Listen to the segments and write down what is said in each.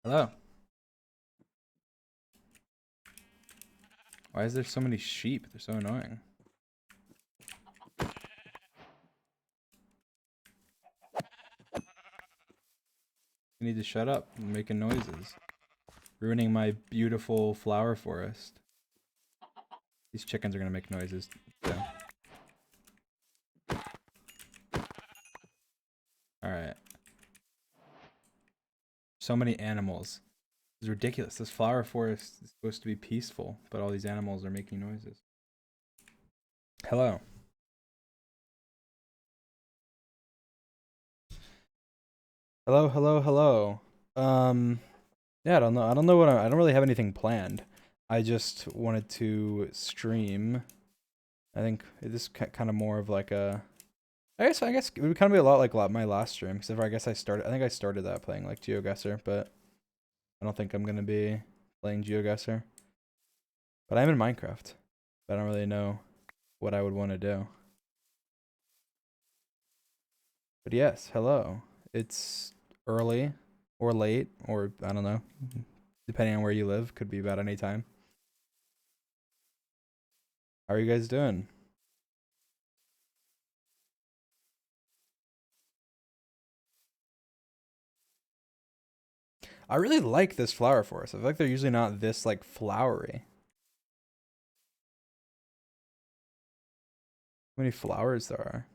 Hello. Why is there so many sheep? They're so annoying. You need to shut up. You're making noises. Ruining my beautiful flower forest. These chickens are gonna make noises. So. Alright. So many animals. This is ridiculous. This flower forest is supposed to be peaceful, but all these animals are making noises. Hello. Hello, hello, hello. Yeah, I don't know. I don't know what I don't really have anything planned. I just wanted to stream. I think this is kind of more of like a I guess it would kind of be a lot like my last stream, except for I guess I think I started that playing like GeoGuessr, but I don't think I'm gonna be playing GeoGuessr. But I'm in Minecraft. But I don't really know what I would want to do. But yes, hello. It's early or late, or I don't know, depending on where you live, could be about any time. How are you guys doing? I really like this flower forest. I feel like they're usually not this like flowery. How many flowers there are.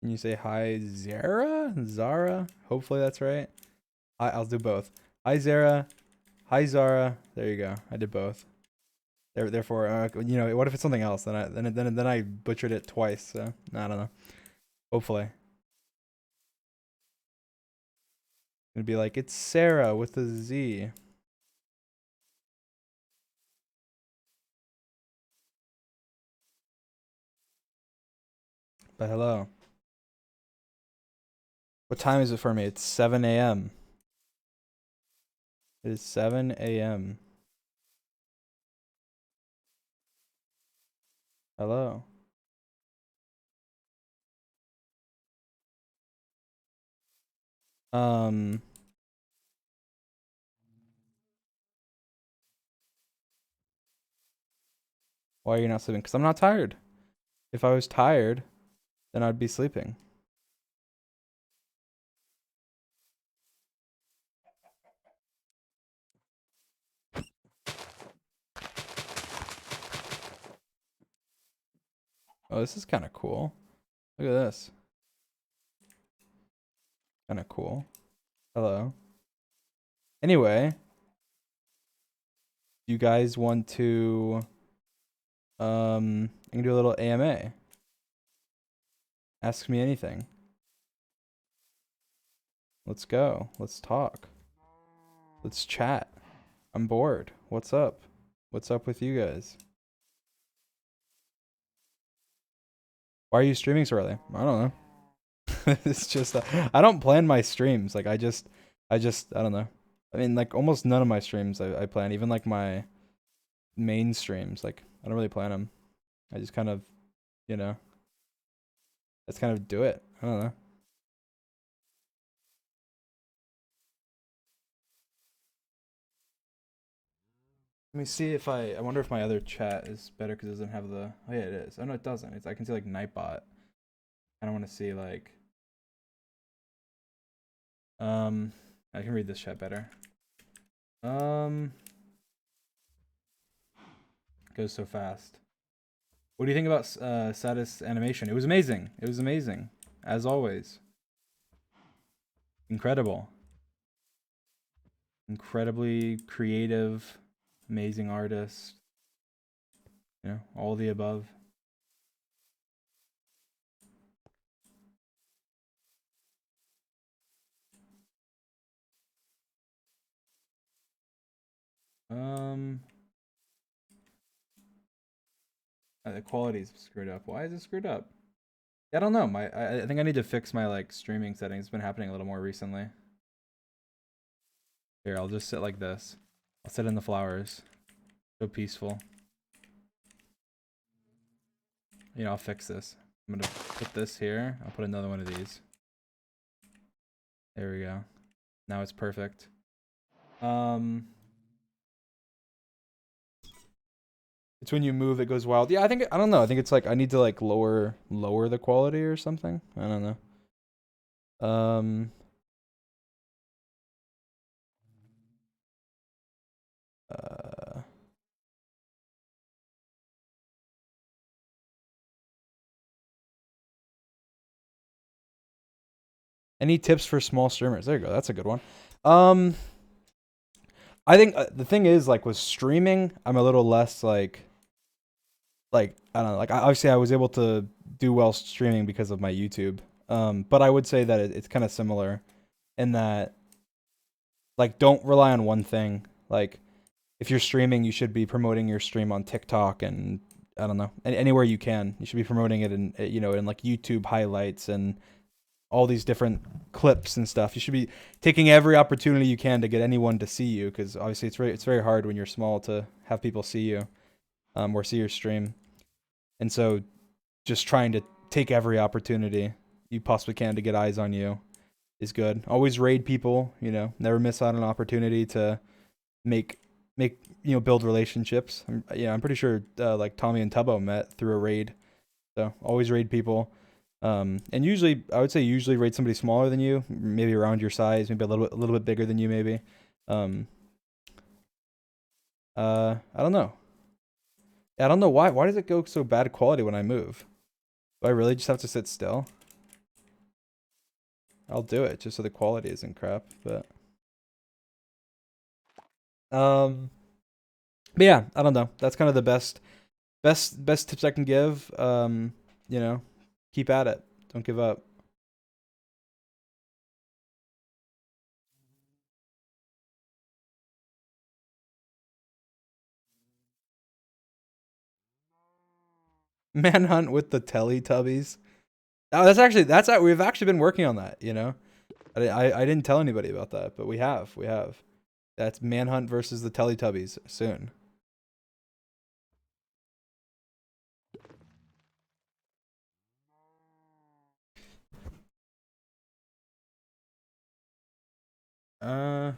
Can you say hi, Zara? Zara? Hopefully that's right. I'll do both. Hi, Zara. Hi, Zara. There you go. I did both. Therefore, you know, what if it's something else? Then I butchered it twice. So I don't know. Hopefully, it'd be like it's Sarah with a Z. But hello. What time is it for me? It's 7 a.m. It is 7 a.m. Hello. Um. Why are you not sleeping? Because I'm not tired. If I was tired, then I'd be sleeping. Oh, this is kind of cool. Look at this. Kind of cool. Hello. Anyway, you guys want to I can do a little AMA. Ask me anything. Let's go. Let's talk. Let's chat. I'm bored. What's up? What's up with you guys? Why are you streaming so early? I don't know. It's just I don't plan my streams. Like I don't know. I mean, like almost none of my streams I plan. Even like my main streams, like I don't really plan them. I just kind of, you know, just kind of do it. I don't know. Let me see if I wonder if my other chat is better because it doesn't have the. Oh yeah, it is. Oh no, it doesn't. I can see like Nightbot. I don't want to see like. I can read this chat better. Goes so fast. What do you think about Satis animation? It was amazing. It was amazing, as always. Incredible. Incredibly creative, amazing artist. You know, all the above. The quality's screwed up. Why is it screwed up? I don't know. I think I need to fix my like streaming settings. It's been happening a little more recently. Here, I'll just sit like this. I'll sit in the flowers. So peaceful. You know, I'll fix this. I'm gonna put this here. I'll put another one of these. There we go. Now it's perfect. It's when you move it goes wild. Yeah, I don't know. I think it's like I need to like lower the quality or something. I don't know. Uh Any tips for small streamers? There you go. That's a good one. Um I think the thing is like with streaming, I'm a little less like I don't know, like obviously I was able to do well streaming because of my YouTube. But I would say that it's kind of similar in that like don't rely on one thing. Like if you're streaming, you should be promoting your stream on TikTok and I don't know, anywhere you can. You should be promoting it in in like YouTube highlights and all these different clips and stuff. You should be taking every opportunity you can to get anyone to see you because obviously it's very hard when you're small to have people see you or see your stream. And so just trying to take every opportunity you possibly can to get eyes on you is good. Always raid people, never miss out on an opportunity to make build relationships. I'm pretty sure like Tommy and Tubbo met through a raid. So always raid people. And usually I would say raid somebody smaller than you, maybe around your size, maybe a little bit bigger than you maybe. I don't know. I don't know why does it go so bad quality when I move? Do I really just have to sit still? I'll do it just so the quality isn't crap, um but yeah, I don't know. That's kind of the best tips I can give. Keep at it. Don't give up. Manhunt with the Teletubbies. Oh, we've actually been working on that. I didn't tell anybody about that, but we have. That's Manhunt versus the Teletubbies soon. Uh,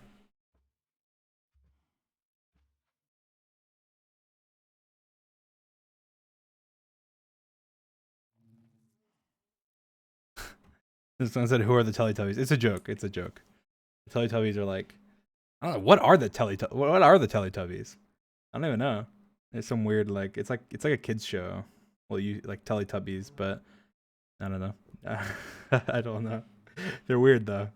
Someone said, "Who are the Teletubbies?" It's a joke. It's a joke. The Teletubbies are like, I don't know. What are the Teletubbies? What are the Teletubbies? I don't even know. It's some weird like it's like a kids show. Well, you like Teletubbies, but I don't know. I don't know. They're weird though.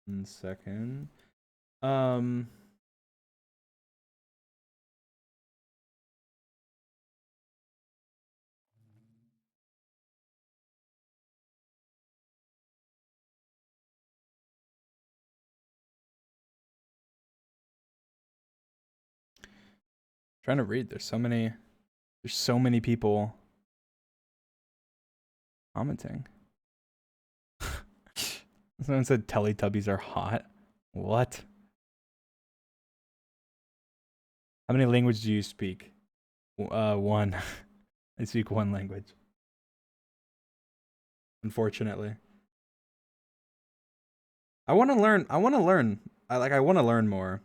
One second. Um, Trying to read. There's so many people commenting. Someone said Teletubbies are hot. What? How many languages do you speak? One. I speak one language. Unfortunately. I want to learn. I want to learn more.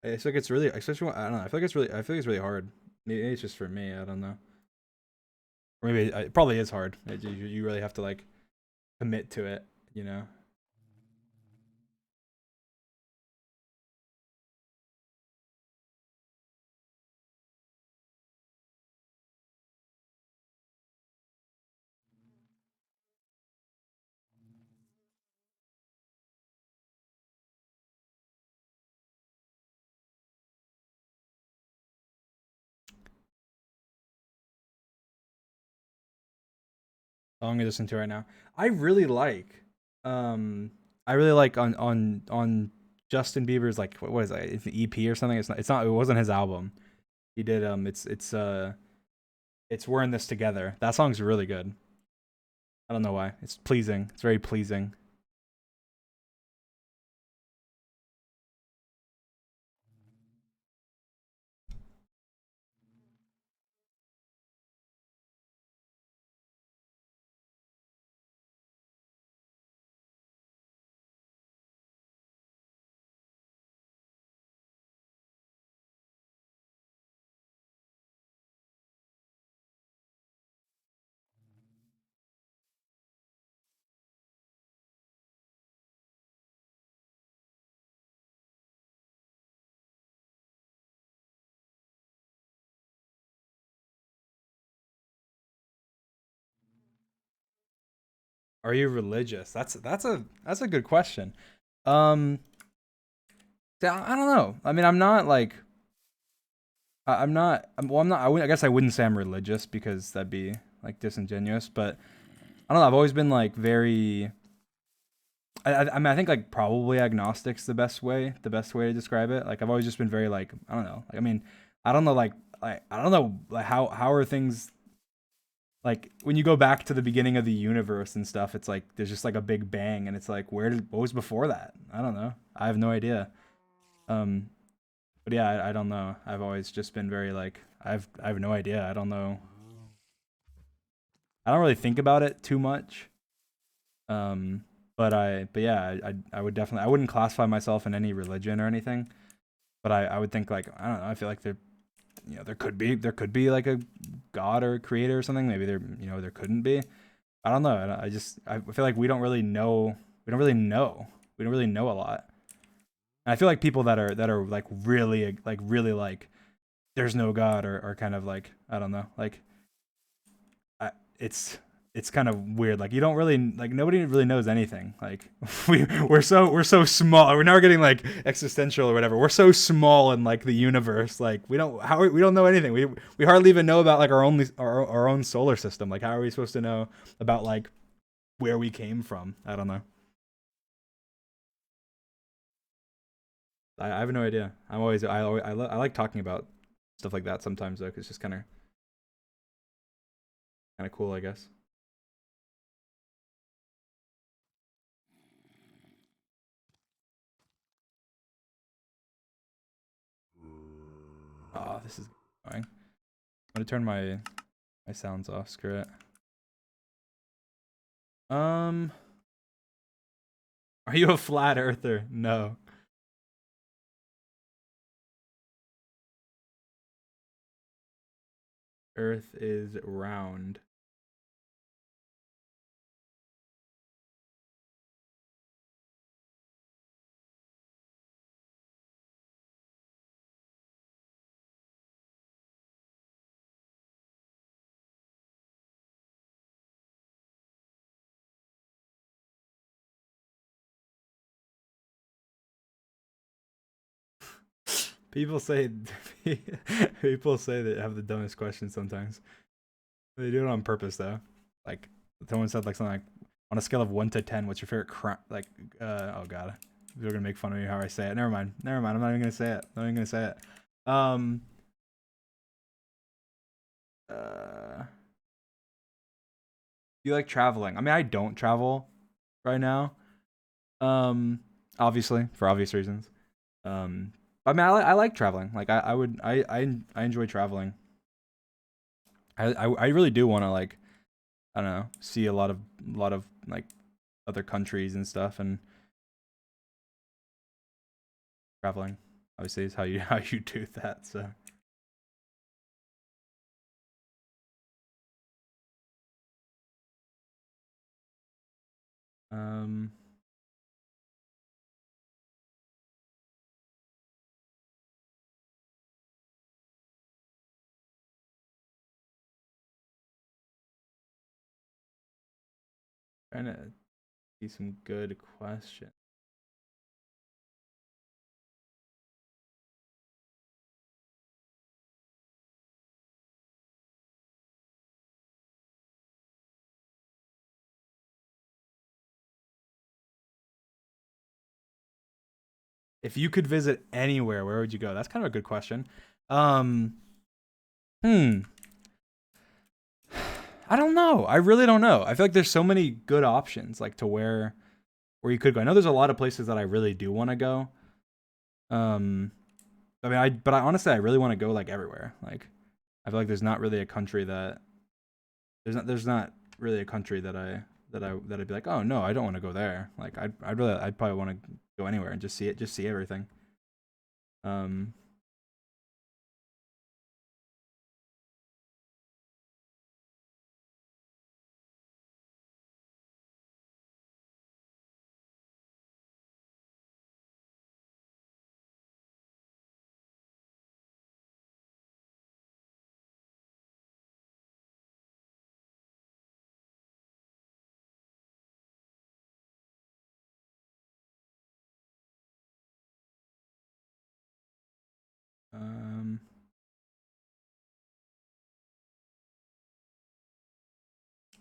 It's like it's really, especially I don't know. I feel like it's really hard. Maybe it's just for me. I don't know. Or maybe it probably is hard. You really have to like commit to it. You know. song I listen to right now. I really like um I really like on Justin Bieber's like what is that? It's an EP or something. It wasn't his album. He did it's We're in This Together. That song's really good. I don't know why. It's pleasing. It's very pleasing. Are you religious? That's a good question. Um I don't know. I mean, I'm not like I'm not. Well, I'm not. I guess I wouldn't say I'm religious because that'd be like disingenuous. But I don't know. I've always been like very. I mean, I think like probably agnostic's the best way to describe it. Like I've always just been very like I don't know. Like I mean, I don't know. Like I don't know. Like how are things like when you go back to the beginning of the universe and stuff? It's like there's just like a big bang, and it's like what was before that? I don't know. I have no idea. Um, but yeah, I don't know. I've always just been very like I have no idea. I don't know. I don't really think about it too much. Um, but yeah, I would definitely I wouldn't classify myself in any religion or anything. But I would think like I don't know. I feel like there could be like a god or a creator or something. Maybe there couldn't be. I don't know. I feel like we don't really know. We don't really know. We don't really know a lot. And I feel like people that are like really like there's no god or are kind of like I don't know like I, it's kind of weird. Like you don't really like nobody really knows anything. Like we're so small. We're now getting like existential or whatever. We're so small in like the universe. Like we don't know anything. We hardly even know about like our own solar system. Like how are we supposed to know about like where we came from? I don't know. I have no idea. I like talking about stuff like that sometimes though, 'cause it's just kind of cool, I guess. Oh, this is annoying. I'm gonna turn my sounds off. Screw it. Um, are you a flat earther? No. Earth is round. People say people say they have the dumbest questions sometimes. They do it on purpose though. Like someone said like something like on a scale of 1 to 10, what's your favorite crime? Like oh god, people are gonna make fun of me how I say it. Never mind. Never mind. I'm not even gonna say it. I'm not even gonna say it. Uh, you like traveling? I mean, I don't travel right now. Um, obviously for obvious reasons. Um, I mean, I like traveling. Like I enjoy traveling. I really do want to like I don't know see a lot of like other countries and stuff and traveling. Obviously, is how you how you do that. So um, trying to see some good questions. If you could visit anywhere, where would you go? That's kind of a good question. Um, hmm. I don't know. I really don't know. I feel like there's so many good options, like to where you could go. I know there's a lot of places that I really do want to go. Um, I mean, but I honestly, I really want to go like everywhere. Like, I feel like there's not really a country that there's not really a country that'd be like, oh no, I don't want to go there. Like, I'd probably want to go anywhere and just see everything. Um, um,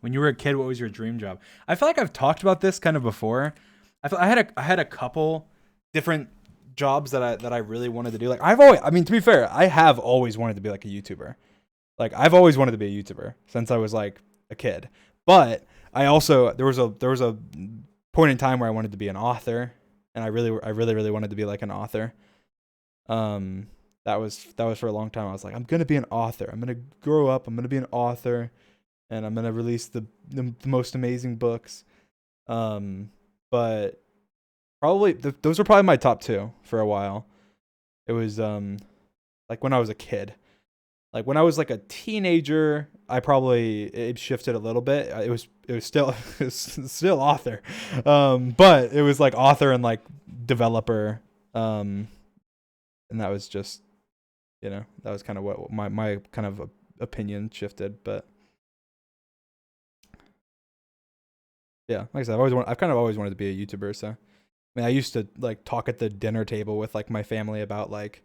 when you were a kid, what was your dream job? I feel like I've talked about this kind of before. I had a couple different jobs that I really wanted to do. Like I mean, to be fair, I have always wanted to be like a YouTuber. Like I've always wanted to be a YouTuber since I was like a kid. But I also there was a point in time where I wanted to be an author, and I really wanted to be like an author. Um, that was for a long time. I was like, I'm gonna be an author. I'm gonna grow up. I'm gonna be an author, and I'm gonna release the most amazing books. Um, but probably those were probably my top two for a while. It was like when I was a kid. Like when I was like a teenager, I probably it shifted a little bit. It was still it was still author, but it was like author and like developer, and that was just that was kind of what my kind of opinion shifted. But yeah, like I said, I've kind of always wanted to be a YouTuber. So I mean, I used to like talk at the dinner table with like my family about like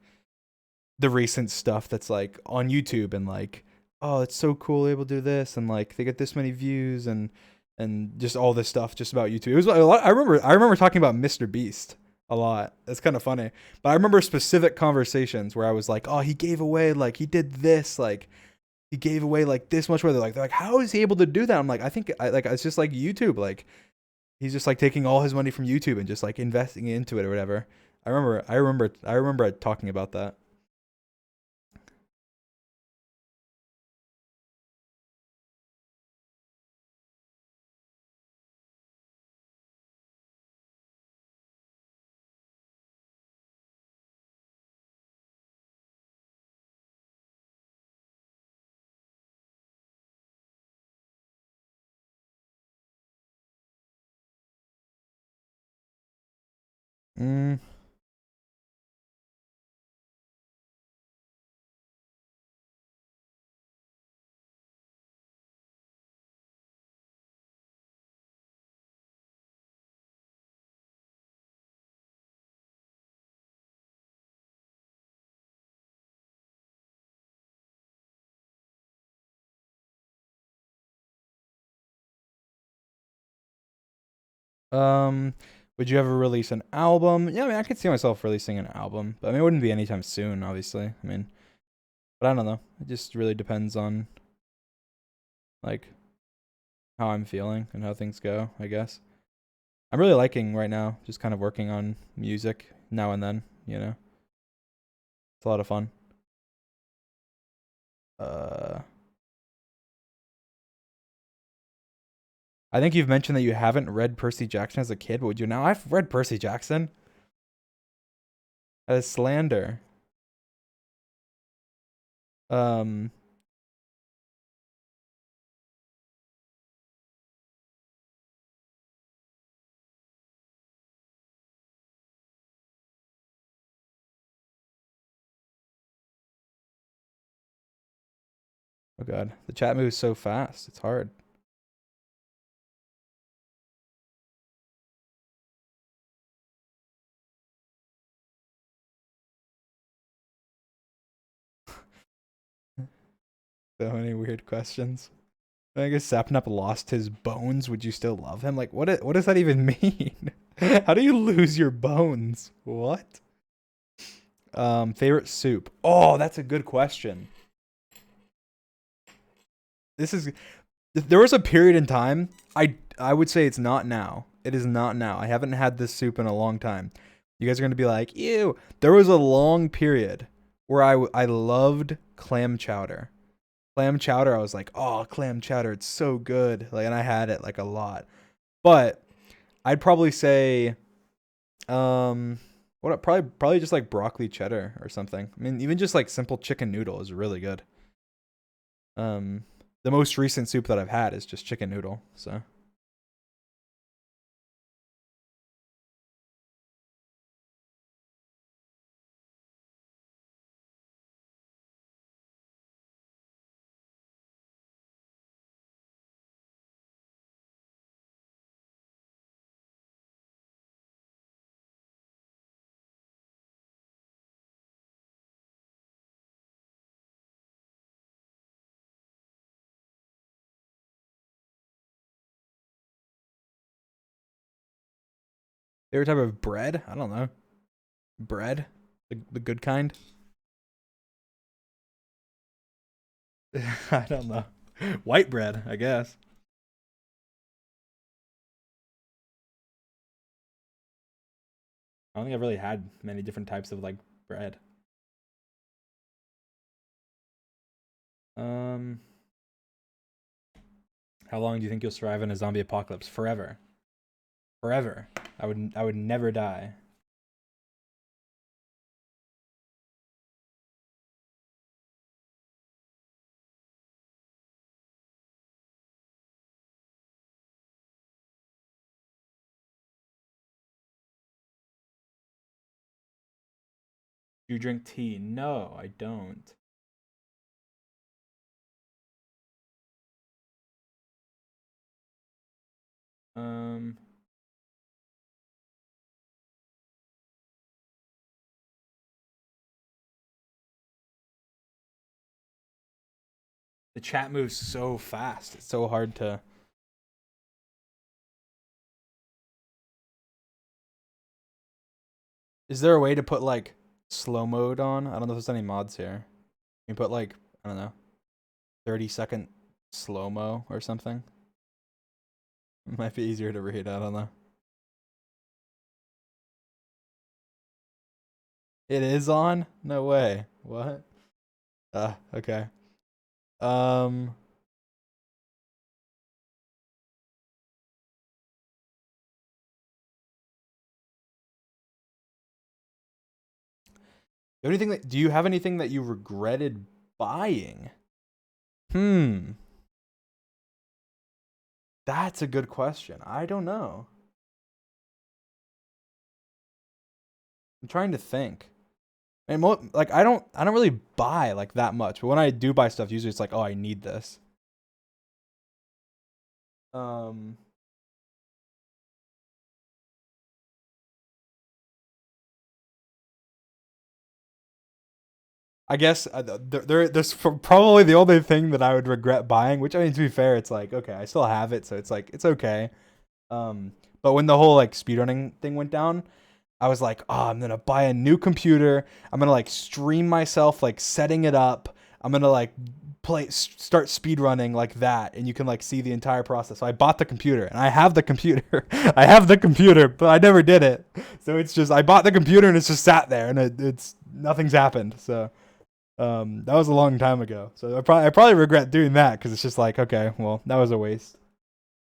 the recent stuff that's like on YouTube and like, oh, it's so cool able to do this and like they get this many views and just all this stuff just about YouTube. It was like a lot. I remember talking about Mr. Beast a lot. It's kind of funny, but I remember specific conversations where I was like, oh, he gave away like he did this like. He gave away like this much. Where they're like, how is he able to do that? I'm like, I think like it's just like YouTube. Like he's just like taking all his money from YouTube and just like investing into it or whatever. I remember talking about that. Mm, um, would you ever release an album? Yeah, I mean, I could see myself releasing an album, but I mean, it wouldn't be anytime soon, obviously. I mean, but I don't know. It just really depends on like how I'm feeling and how things go, I guess. I'm really liking right now, just kind of working on music now and then, It's a lot of fun. Uh, I think you've mentioned that you haven't read Percy Jackson as a kid, but would you now? I've read Percy Jackson. That is slander. Um, oh god, the chat moves so fast. It's hard. So many weird questions. I guess Sapnap lost his bones. Would you still love him? Like, what does that even mean? How do you lose your bones? What? Favorite soup. Oh, that's a good question. This is There was a period in time. I would say it's not now. It is not now. I haven't had this soup in a long time. You guys are gonna be like, ew. There was a long period where I loved clam chowder. Clam chowder. I was like, oh, clam chowder. It's so good. Like, and I had it like a lot. But I'd probably say, what probably just like broccoli cheddar or something. I mean, even just like simple chicken noodle is really good. Um, the most recent soup that I've had is just chicken noodle. So favorite type of bread? I don't know. Bread, the good kind. I don't know. White bread, I guess. I don't think I've really had many different types of like bread. Um, how long do you think you'll survive in a zombie apocalypse? Forever. Forever. I would never die. Do you drink tea? No, I don't. Um, the chat moves so fast. It's so hard to. Is there a way to put like slow mode on? I don't know if there's any mods here. You put like, I don't know, 30-second slow mo or something. It might be easier to read. I don't know. It is on? No way. What? Okay. Um, do you have anything that you regretted buying? Hmm, that's a good question. I don't know. I'm trying to think. And like I don't really buy like that much, but when I do buy stuff, usually it's like, oh, I need this. Um, I guess there's probably the only thing that I would regret buying, which I mean to be fair, it's like okay, I still have it, so it's like it's okay. But when the whole like speedrunning thing went down, I was like, oh, I'm gonna buy a new computer. I'm gonna like stream myself like setting it up. I'm gonna like start speedrunning like that, and you can like see the entire process. So I bought the computer, and I have the computer. I have the computer, but I never did it. So it's just I bought the computer, and it's just sat there, and it's nothing's happened. So that was a long time ago. So I probably regret doing that because it's just like okay, well that was a waste.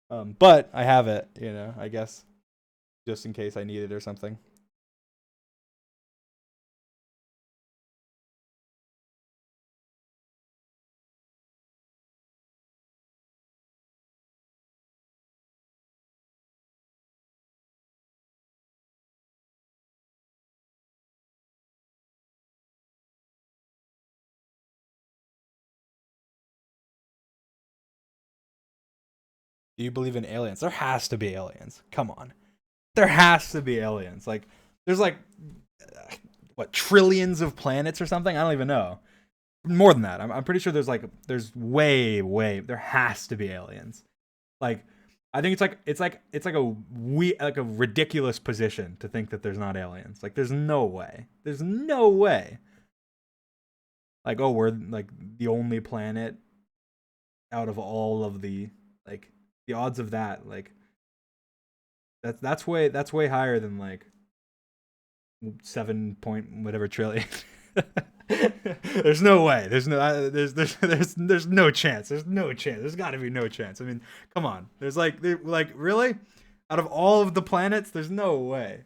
But I have it, I guess just in case I need it or something. Do you believe in aliens? There has to be aliens. Come on. There has to be aliens. Like there's like what trillions of planets or something? I don't even know. More than that. I'm pretty sure there's way there has to be aliens. Like I think it's like a ridiculous position to think that there's not aliens. Like there's no way. There's no way. Like oh we're like the only planet out of all of the like the odds of that like that's way higher than like 7 point whatever trillion. There's no way. There's no chance. There's no chance. There's got to be no chance. I mean, come on. There's like really out of all of the planets, there's no way.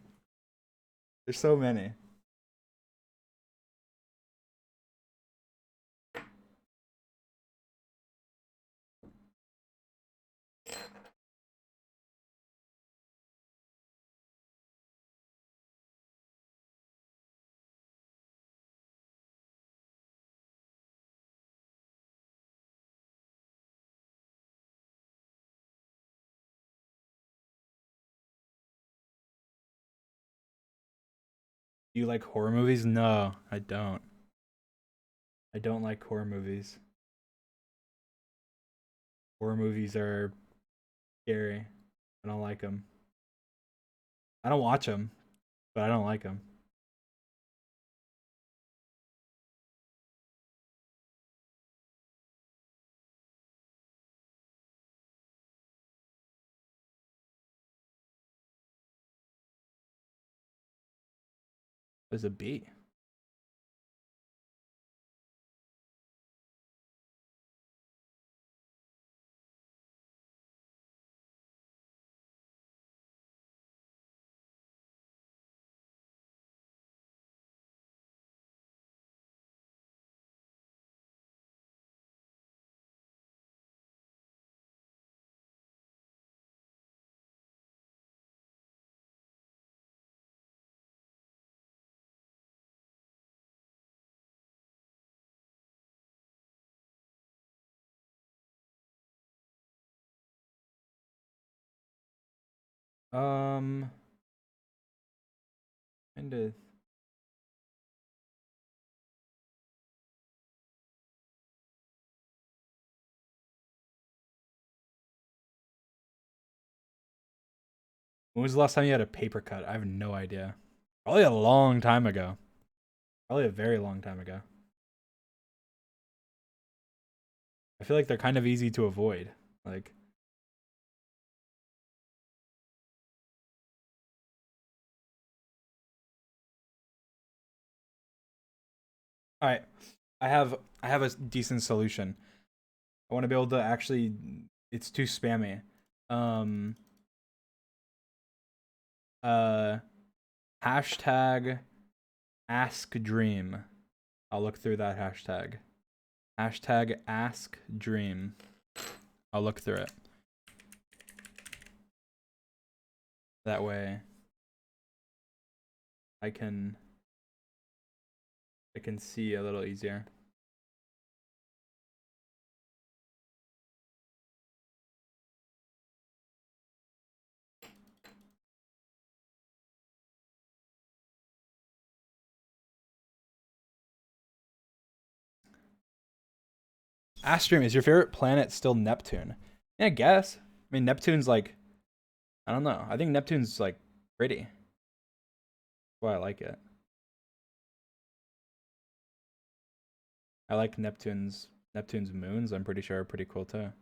There's so many. Do you like horror movies? No, I don't. I don't like horror movies. Horror movies are scary. I don't like them. I don't watch them, but I don't like them. There's a bee. Um, kind of. When was the last time you had a paper cut? I have no idea. Probably a long time ago. Probably a very long time ago. I feel like they're kind of easy to avoid. Like, all right, I have a decent solution. I want to be able to actually. It's too spammy. Um. Uh. Hashtag ask dream. I'll look through that hashtag. Hashtag ask dream. I'll look through it. That way I can see a little easier. Astrum, is your favorite planet still Neptune? Yeah, I guess. I mean, Neptune's like, I don't know. I think Neptune's like pretty. That's why I like it. I like Neptune's moons. I'm pretty sure are pretty cool too.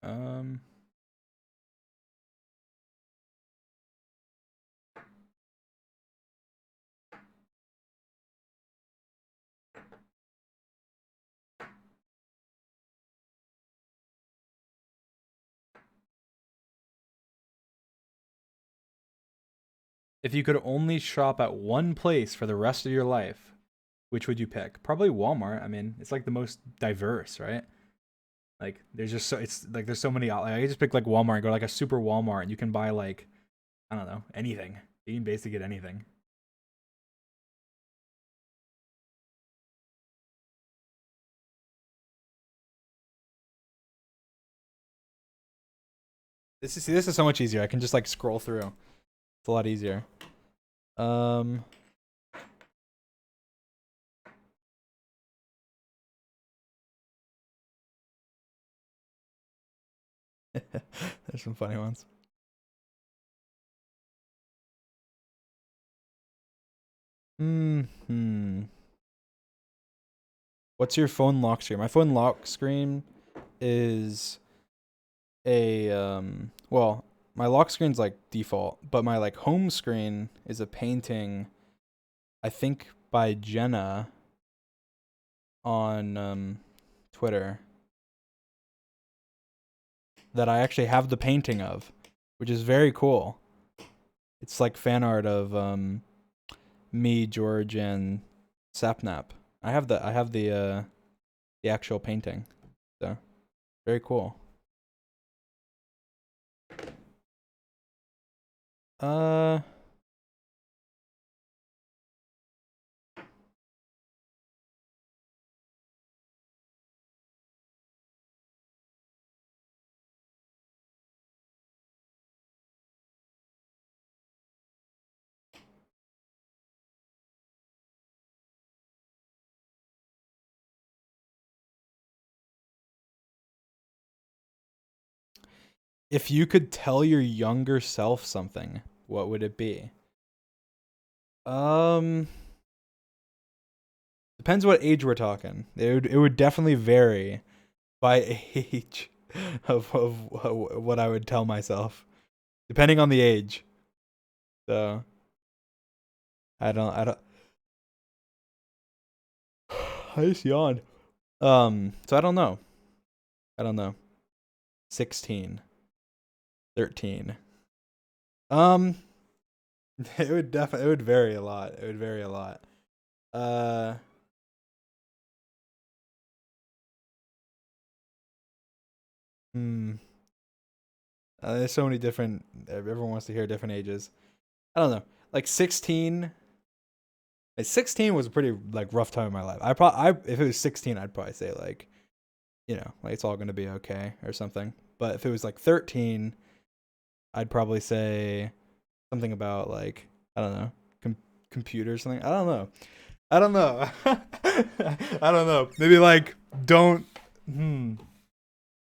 Um, if you could only shop at one place for the rest of your life, which would you pick? Probably Walmart. I mean, it's like the most diverse, right? Like there's just so it's like there's so many like, I just pick like Walmart and go to, like a super Walmart and you can buy like I don't know, anything. You can basically get anything. This is so much easier. I can just like scroll through. It's a lot easier. Um There's some funny ones. Hmm. What's your phone lock screen? My phone lock screen is a well, my lock screen's like default, but my like home screen is a painting, I think by Jenna on Twitter, that I actually have the painting of, which is very cool. It's like fan art of me, George, and Sapnap. I have the actual painting. So very cool. Uh if you could tell your younger self something, what would it be? Um Depends what age we're talking. It would definitely vary by age of what I would tell myself, depending on the age. So I don't I just yawned. So I don't know. I don't know. 16, 13. Um it would vary a lot. It would vary a lot. Uh hmm. There's so many different. Everyone wants to hear different ages. I don't know. Like 16. Like 16 was a pretty like rough time in my life. If it was 16, I'd probably say like, like it's all gonna be okay or something. But if it was like 13, I'd probably say something about like, I don't know, computer or something. I don't know. I don't know. I don't know. Maybe like don't. Hmm.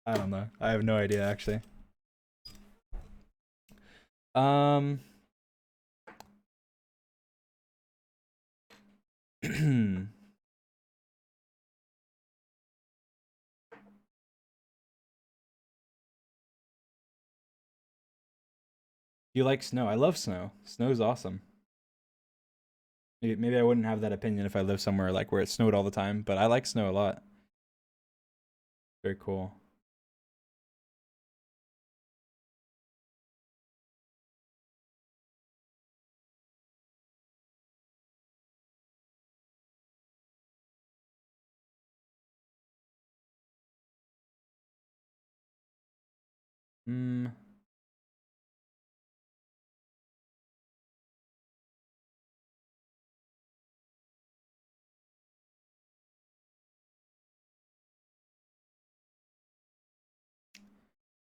I don't know. I have no idea actually. Um. Do you like snow? I love snow. Snow's awesome. Maybe I wouldn't have that opinion if I lived somewhere like where it snowed all the time, but I like snow a lot. Very cool. Mm,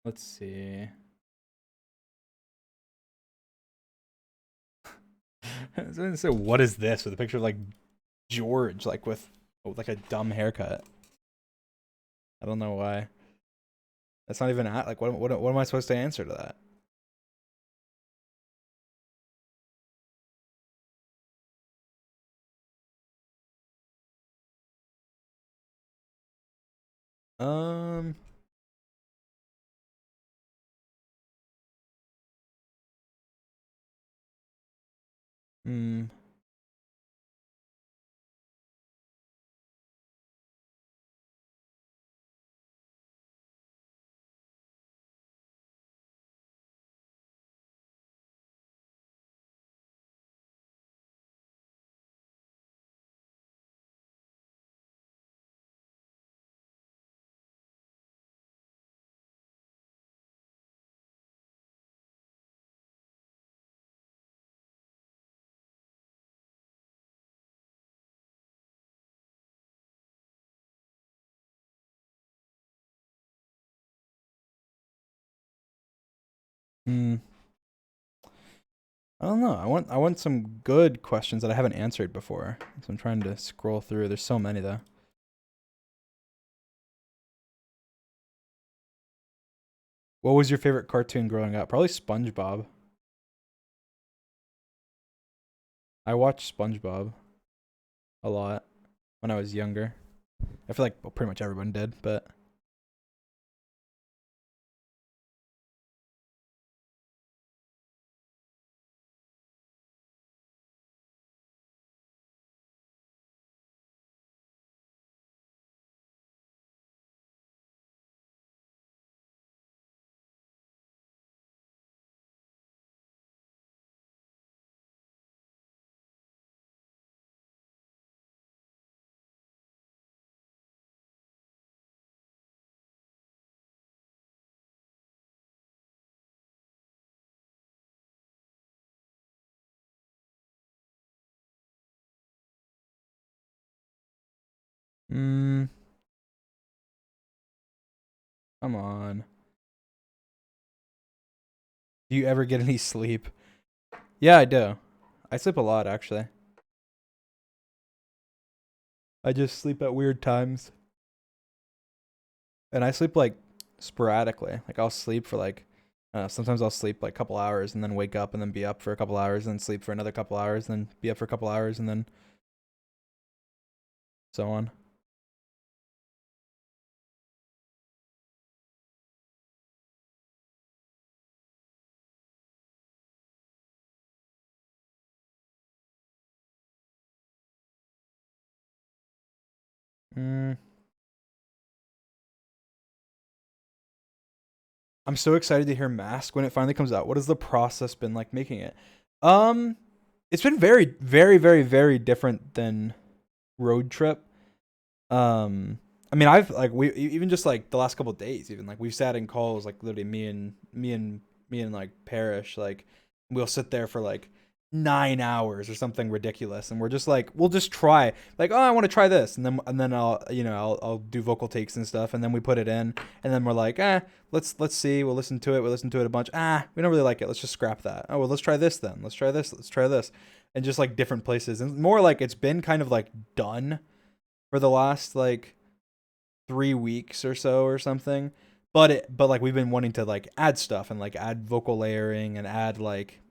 let's see. I was gonna say, what is this? With a picture of like George, like with like a dumb haircut. I don't know why. That's not even like what am I supposed to answer to that? Um, hmm. Hmm. I don't know. I want some good questions that I haven't answered before. So I'm trying to scroll through. There's so many though. What was your favorite cartoon growing up? Probably SpongeBob. I watched SpongeBob a lot when I was younger. I feel like pretty much everyone did, but mm, come on. Do you ever get any sleep? Yeah, I do. I sleep a lot actually. I just sleep at weird times. And I sleep like sporadically. Like I'll sleep for like sometimes I'll sleep like a couple hours and then wake up and then be up for a couple hours and then sleep for another couple hours and then be up for a couple hours and then so on. Mm. I'm so excited to hear Mask when it finally comes out. What has the process been like making it? Um, it's been very, very, very, very different than Road Trip. I mean, I've like we even just like the last couple of days, even like we've sat in calls like literally me and like Parrish, like we'll sit there for like 9 hours or something ridiculous, and we're just like we'll just try like oh I want to try this, and then I'll do vocal takes and stuff, and then we put it in, and then we're like let's see, we'll listen to it a bunch, we don't really like it, let's just scrap that. Oh well, let's try this then, let's try this, and just like different places, and more like it's been kind of like done for the last like 3 weeks or so or something. But like we've been wanting to like add stuff and like add vocal layering and add like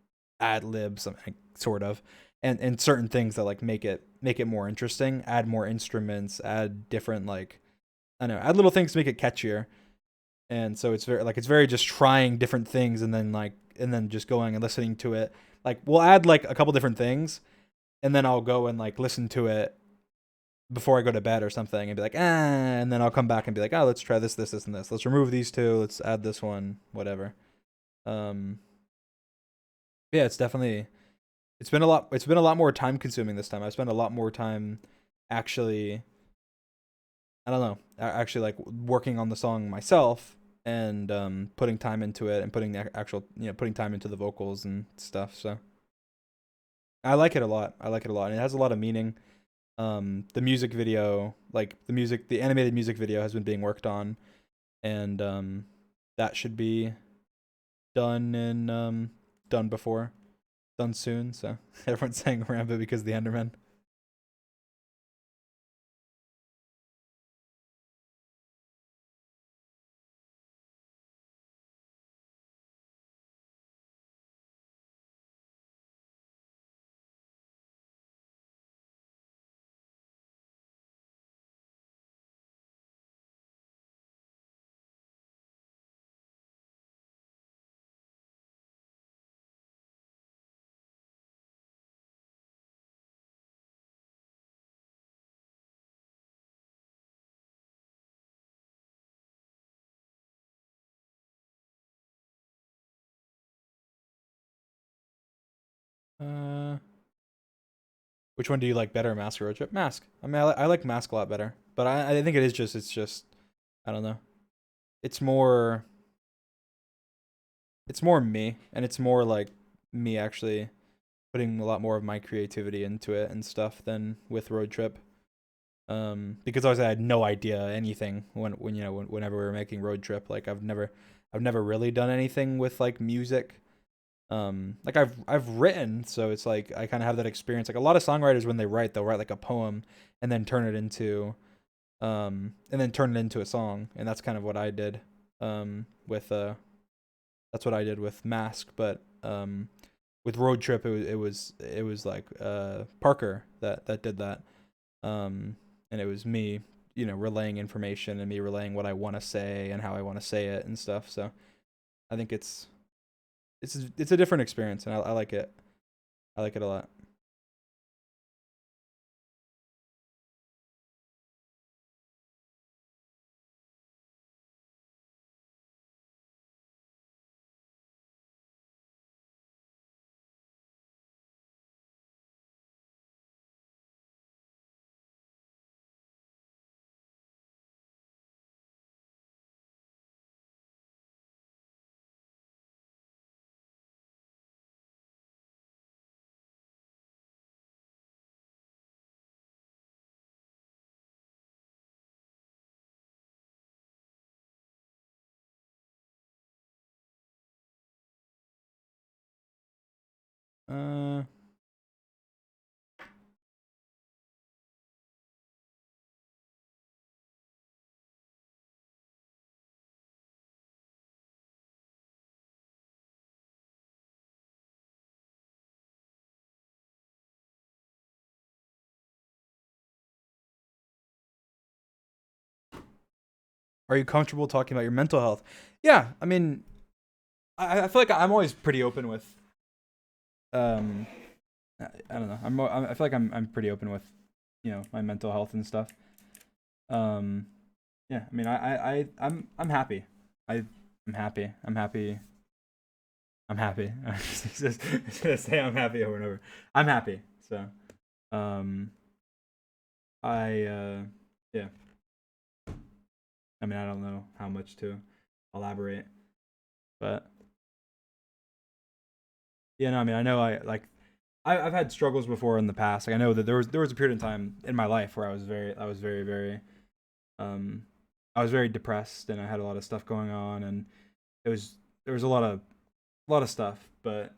ad libs like, sort of and certain things that like make it more interesting, add more instruments, add different like I don't know, add little things to make it catchier. And so it's very just trying different things and then just going and listening to it. Like we'll add like a couple different things and then I'll go and like listen to it before I go to bed or something and be like, and then I'll come back and be like, oh, let's try this, and this. Let's remove these two. Let's add this one, whatever. Um, yeah, it's been a lot more time consuming this time. I spent a lot more time actually, I don't know, actually like working on the song myself and putting time into it and putting the actual, putting time into the vocals and stuff. So I like it a lot. I like it a lot. And it has a lot of meaning. The music video, like the animated music video has been being worked on, and that should be done in done before done soon. So everyone's saying Rambo because of the Enderman. uh which one do you like better, Mask or Road Trip? Mask. I mean, I like Mask a lot better, but I think it's just I don't know, it's more it's more me, and it's more like me actually putting a lot more of my creativity into it and stuff than with Road Trip. Because obviously I had no idea anything whenever we were making Road Trip. Like I've never really done anything with like music. Like I've written, so it's like I kind of have that experience. Like a lot of songwriters when they write, they'll write like a poem and then turn it into a song, and that's kind of what I did with That's what I did with Mask, but with Road Trip, it was like Parker that did that, and it was me, relaying information and me relaying what I want to say and how I want to say it and stuff. So I think it's a different experience, and I like it. I like it a lot. Uh, are you comfortable talking about your mental health? Yeah, I mean, I feel like I'm always pretty open with um I don't know. I feel like I'm pretty open with, my mental health and stuff. Um yeah, I mean I'm happy. I'm happy. I'm happy. I'm happy. I'm just gonna say I'm happy over and over. I'm happy. So um I yeah. I mean I don't know how much to elaborate, but yeah, no, I mean I know I've had struggles before in the past. Like I know that there was a period of time in my life where um I was very depressed and I had a lot of stuff going on, and it was there was a lot of stuff, but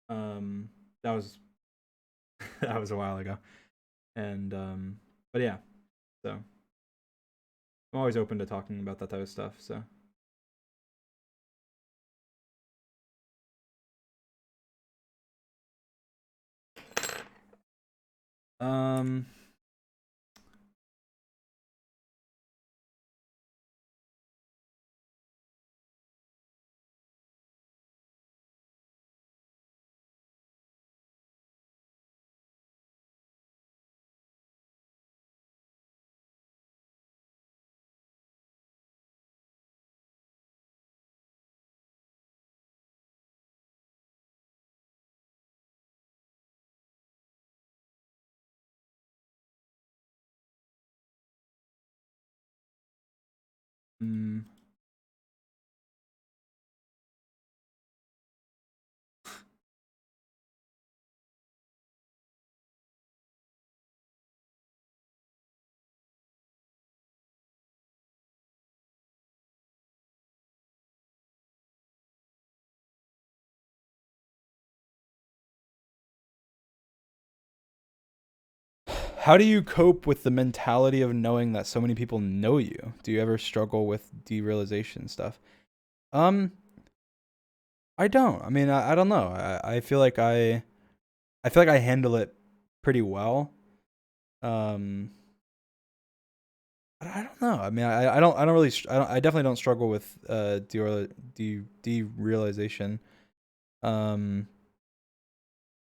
that was that was a while ago. And but yeah, so I'm always open to talking about that type of stuff. So um mm, how do you cope with the mentality of knowing that so many people know you? Do you ever struggle with derealization stuff? Um, I don't. I mean, I don't know. I feel like I feel like I handle it pretty well. Um, but I don't know. I mean, I don't really, I definitely don't struggle with derealization. Um,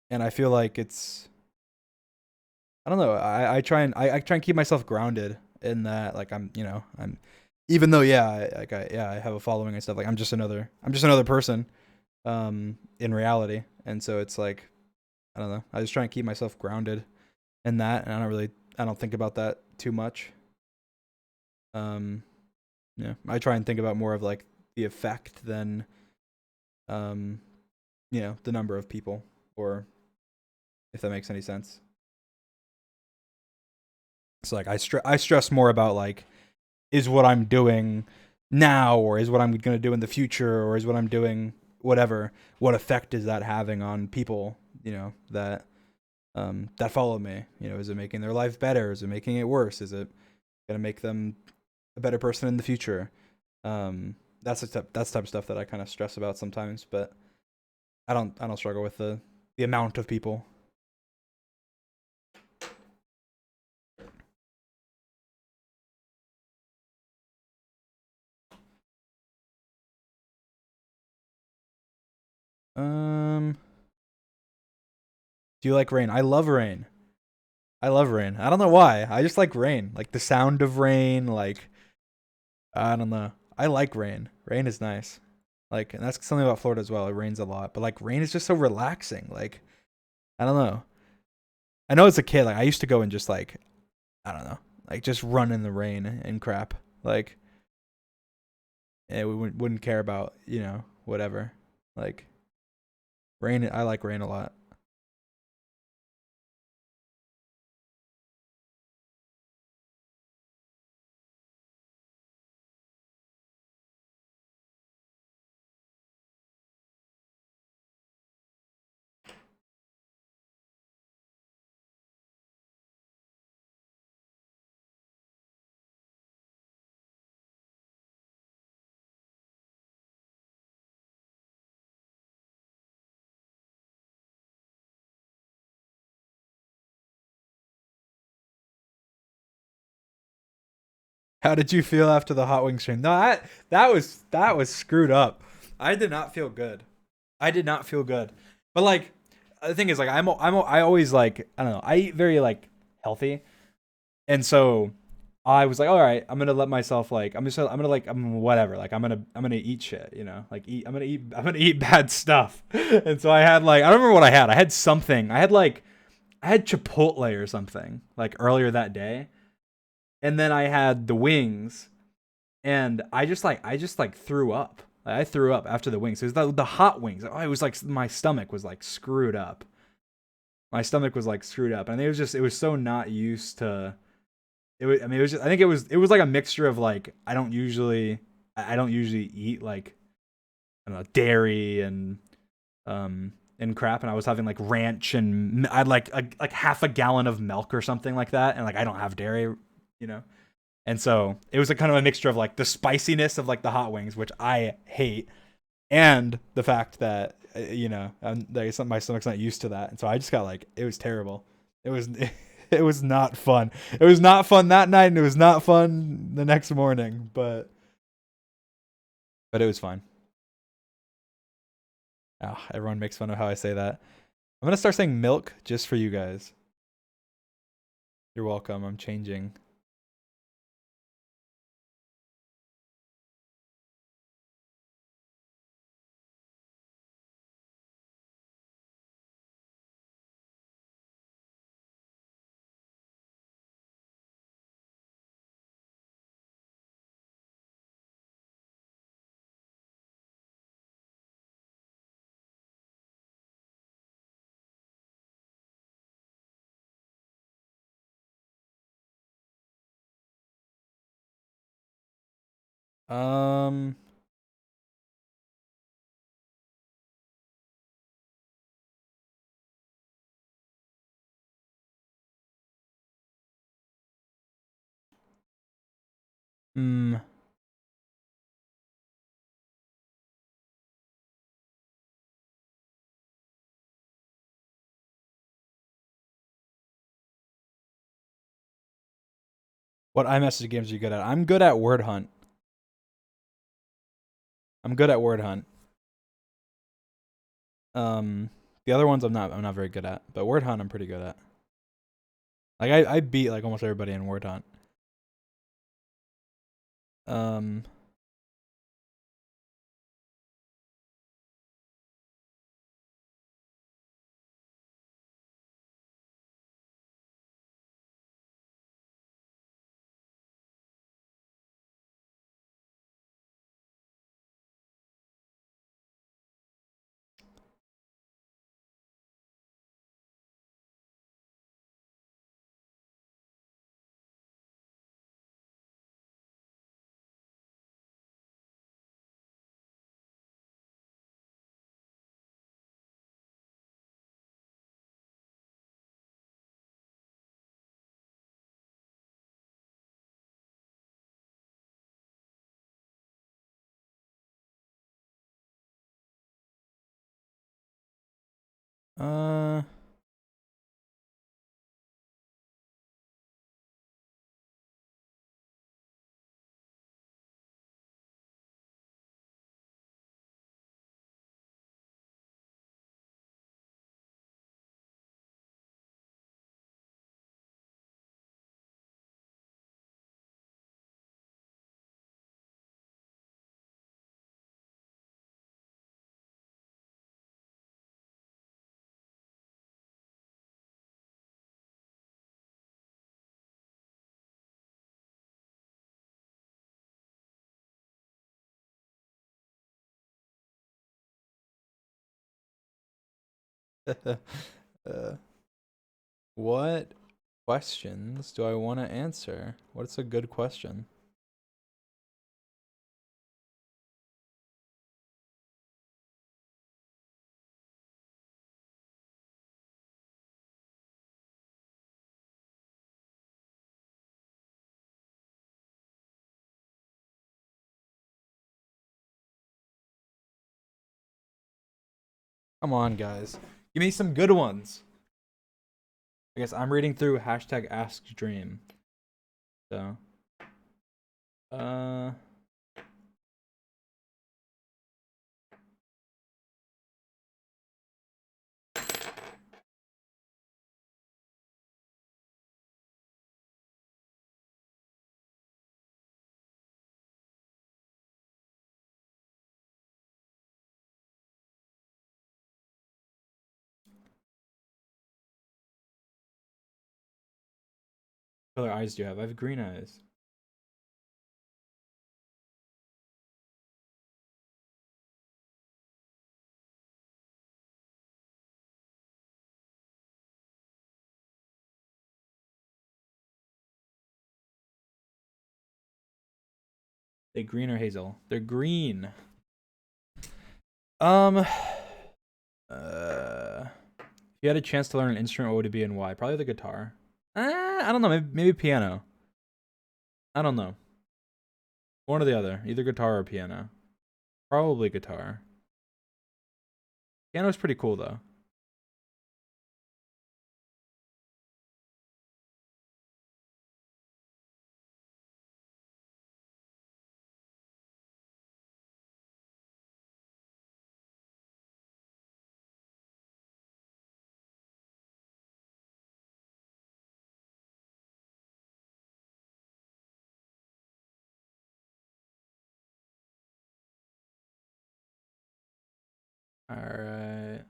and I feel like I don't know. I try and keep myself grounded in that. Like I'm, even though yeah, I have a following and stuff. Like I'm just another person, in reality. And so it's like, I don't know. I just try and keep myself grounded in that, and I don't think about that too much. Um, yeah, I try and think about more of like the effect than, um, the number of people, or if that makes any sense. It's like I stress more about like, is what I'm doing now, or is what I'm gonna do in the future, or is what I'm doing whatever. What effect is that having on people? That that follow me. Is it making their life better? Is it making it worse? Is it gonna make them a better person in the future? that's the type of stuff that I kind of stress about sometimes. But I don't struggle with the amount of people. Do you like rain? I love rain. I love rain. I don't know why. I just like rain. Like the sound of rain. Like I don't know. I like rain. Rain is nice. Like, and that's something about Florida as well. It rains a lot, but like rain is just so relaxing. Like I don't know. I know as a kid, like I used to go and just like I don't know, like just run in the rain and crap. Like we wouldn't care about whatever. Like rain. I like rain a lot. How did you feel after the hot wing stream? No, that was screwed up. I did not feel good. I did not feel good. But like the thing is like I always like I don't know. I eat very like healthy. And so I was like, all right, I'm gonna let myself like I'm gonna like I'm whatever. Like I'm gonna eat shit, Like I'm gonna eat bad stuff. And so I had like I don't remember what I had. I had something. I had Chipotle or something like earlier that day. And then I had the wings and I just like threw up. Like, I threw up after the wings. It was the hot wings. Oh, it was like my stomach was like screwed up. My stomach was like screwed up, and it was so not used to. It was, I mean, it was just, I think it was like a mixture of like I don't usually eat like I don't know dairy and crap, and I was having like ranch and I had like half a gallon of milk or something like that, and like I don't have dairy, you know. And so it was a kind of a mixture of like the spiciness of like the hot wings, which I hate, and the fact that my stomach's not used to that, and so I just got like it was terrible. It was it was not fun. It was not fun that night, and it was not fun the next morning. But it was fine. Oh, everyone makes fun of how I say that. I'm gonna start saying milk just for you guys. You're welcome. I'm changing. Um. Mm, what iMessage games are you good at? I'm good at Word Hunt. I'm good at Word Hunt. Um, the other ones I'm not very good at, but Word Hunt I'm pretty good at. Like I beat like almost everybody in Word Hunt. Um, Uh, uh, what questions do I want to answer? What's a good question? Come on, guys. Give me some good ones. I guess I'm reading through hashtag Ask Dream. So, uh, what color eyes do you have? I have green eyes. They green or hazel? They're green. Um, if you had a chance to learn an instrument, what would it be and why? Probably the guitar. I don't know. Maybe piano. I don't know. One or the other. Either guitar or piano. Probably guitar. Piano's pretty cool though. All right.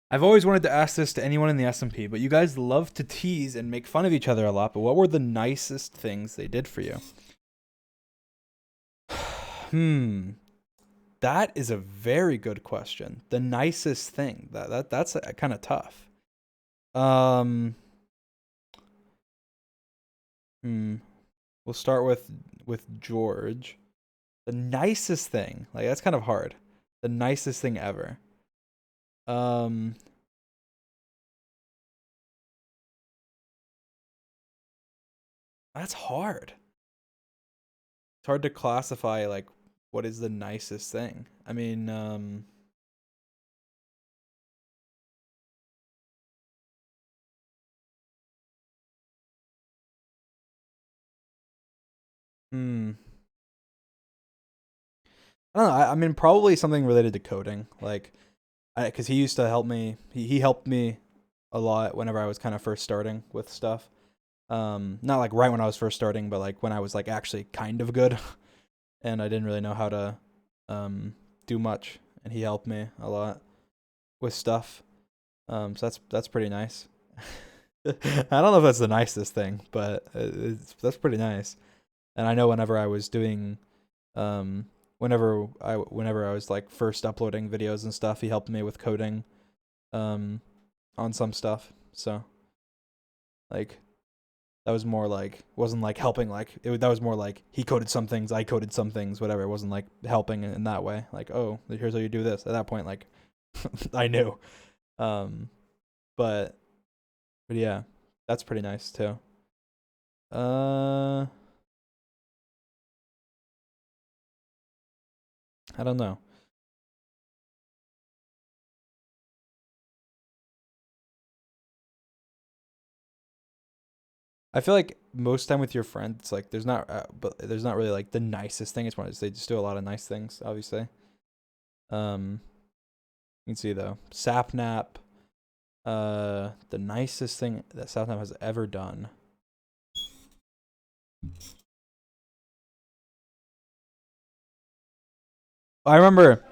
I've always wanted to ask this to anyone in the SMP, but you guys love to tease and make fun of each other a lot. But what were the nicest things they did for you? That is a very good question. The nicest thing that's kind of tough. Um, hmm. We'll start with George. The nicest thing, like that's kind of hard. The nicest thing ever. Um, that's hard. It's hard to classify like what is the nicest thing. I mean, hmm. I don't know. I mean, probably something related to coding, like, because he used to help me. He helped me a lot whenever I was kind of first starting with stuff. Not like right when I was first starting, but like when I was like actually kind of good, and I didn't really know how to do much, and he helped me a lot with stuff. So that's pretty nice. I don't know if that's the nicest thing, but that's pretty nice. And I know whenever I was doing, whenever I was like first uploading videos and stuff, he helped me with coding, um, on some stuff. So Like that was more like wasn't like helping. Like that was more like he coded some things, I coded some things, whatever. It wasn't like helping in that way. Like, oh, here's how you do this. At that point, like I knew. Um, but yeah, that's pretty nice too. Uh, I don't know. I feel like most time with your friends, it's like but there's not really like the nicest thing. It's one they just do a lot of nice things, obviously. Um, you can see though, Sapnap, the nicest thing that Sapnap has ever done. I remember.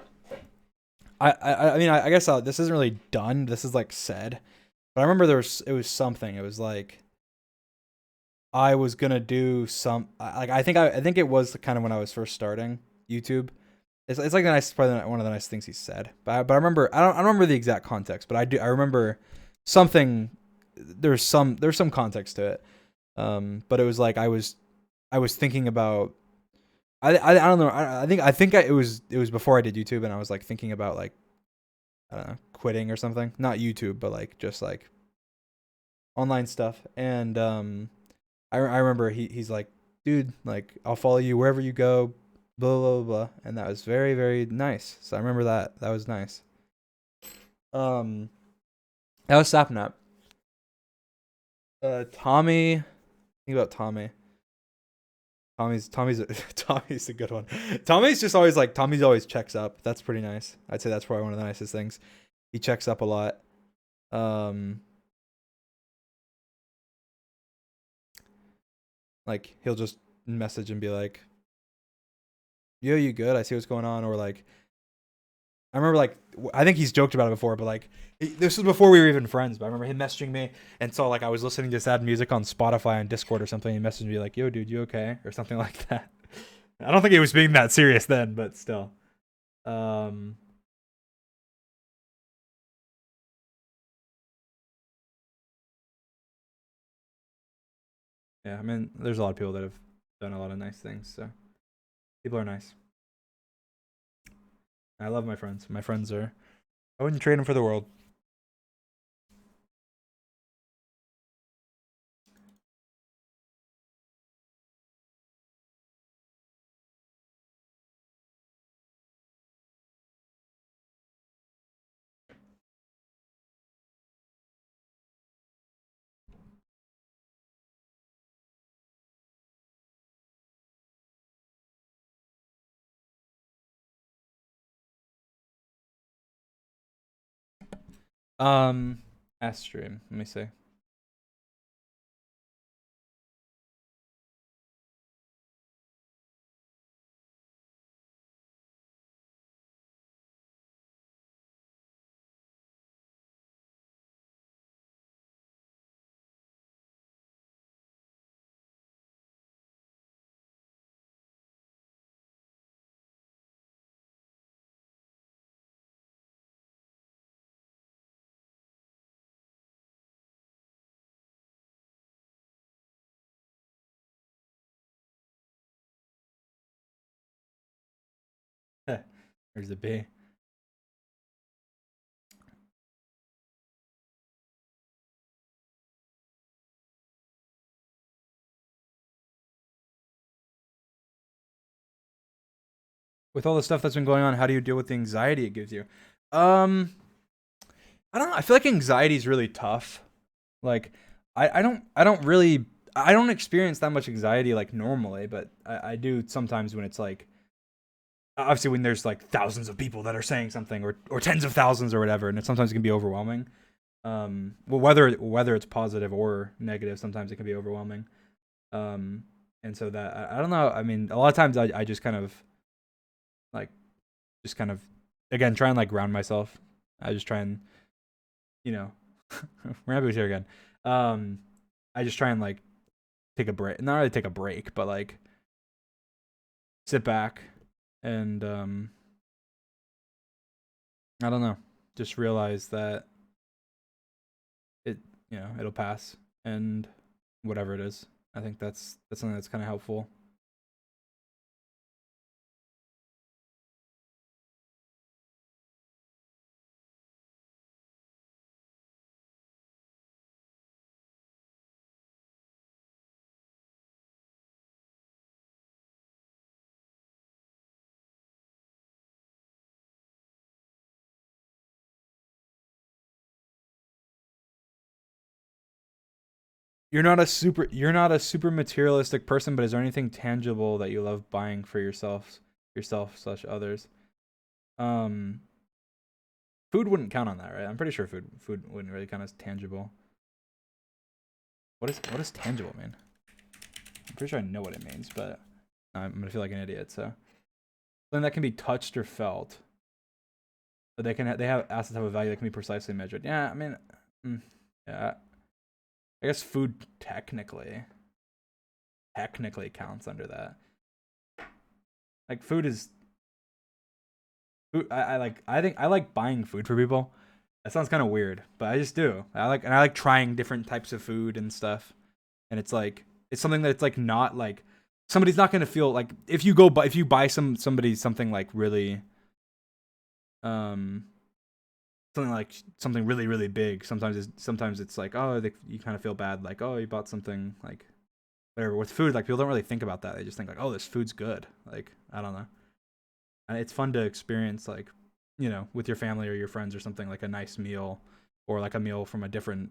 I mean, I guess this isn't really done. This is like said, but I remember it was something. It was like I was gonna do some like I think it was kind of when I was first starting YouTube. It's like the nice probably one of the nice things he said. But I remember I don't remember the exact context, but I remember something. There's some context to it. But it was like I was thinking about I don't know I think it was before I did YouTube and I was like thinking about like I don't know quitting or something. Not YouTube, but like just like online stuff. And I remember he's like, dude, like I'll follow you wherever you go, blah blah blah, blah. And that was very very nice. So I remember that was nice. Um, that was Sapnap. Tommy, think about Tommy. Tommy's Tommy's a good one. Tommy's just always like Tommy's always checks up. That's pretty nice. I'd say that's probably one of the nicest things. He checks up a lot. Um, like he'll just message and be like, "Yo, you good? I see what's going on." Or like, I remember like I think he's joked about it before, but like this was before we were even friends. But I remember him messaging me, and so like I was listening to sad music on Spotify and Discord or something. He messaged me like, "Yo, dude, you okay?" or something like that. I don't think he was being that serious then, but still. Um, yeah, I mean, there's a lot of people that have done a lot of nice things. So people are nice. I love my friends. My friends are. I wouldn't trade them for the world. S stream. Let me see. There's a B. With all the stuff that's been going on, how do you deal with the anxiety it gives you? Um, I don't know. I feel like anxiety is really tough. Like, I don't really, I don't experience that much anxiety like normally, but I do sometimes when it's like, obviously when there's like thousands of people that are saying something or tens of thousands or whatever, and it sometimes can be overwhelming. Well, whether it's positive or negative, sometimes it can be overwhelming. Um, and so that I don't know. I mean, a lot of times I just kind of like just kind of again try and like ground myself. I just try and you know Rampage here again. Um, I just try and like take a break. Not really take a break, but like sit back and I don't know. Just realize that it it'll pass and whatever it is. I think that's something that's kind of helpful. You're not a super materialistic person, but is there anything tangible that you love buying for yourself slash others? Um, food wouldn't count on that, right? I'm pretty sure food wouldn't really count as tangible. What does tangible mean? I'm pretty sure I know what it means, but I'm gonna feel like an idiot. So something that can be touched or felt, but they have assets have a value that can be precisely measured. Yeah, I mean, yeah, I guess food technically counts under that. Like food is food. I think I like buying food for people. That sounds kind of weird, but I just do. I like trying different types of food and stuff. And it's like it's something that it's like not like somebody's not gonna feel like if you buy somebody something like really um something like something really really big. Sometimes it's like you kind of feel bad like oh you bought something like whatever with food like people don't really think about that. They just think like oh this food's good. Like I don't know. And it's fun to experience like with your family or your friends or something like a nice meal or like a meal from a different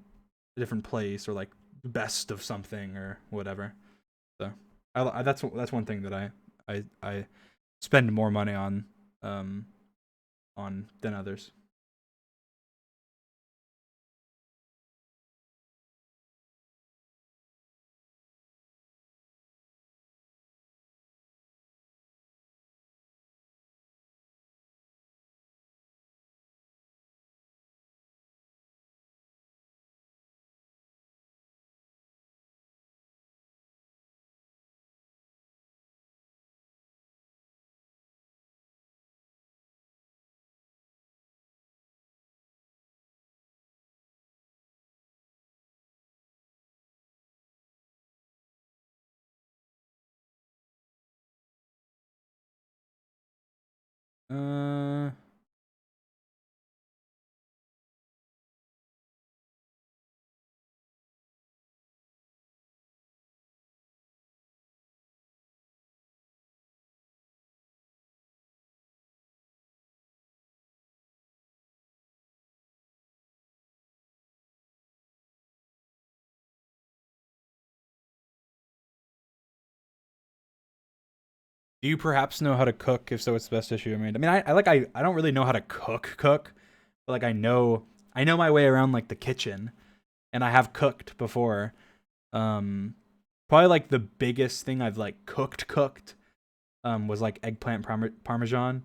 place or like best of something or whatever. So that's one thing that I spend more money um on than others. Uh do you perhaps know how to cook? If so, what's the best dish you made? I mean, I don't really know how to cook, but like I know my way around like the kitchen, and I have cooked before. Um, Probably like the biggest thing I've like cooked was like eggplant parmesan.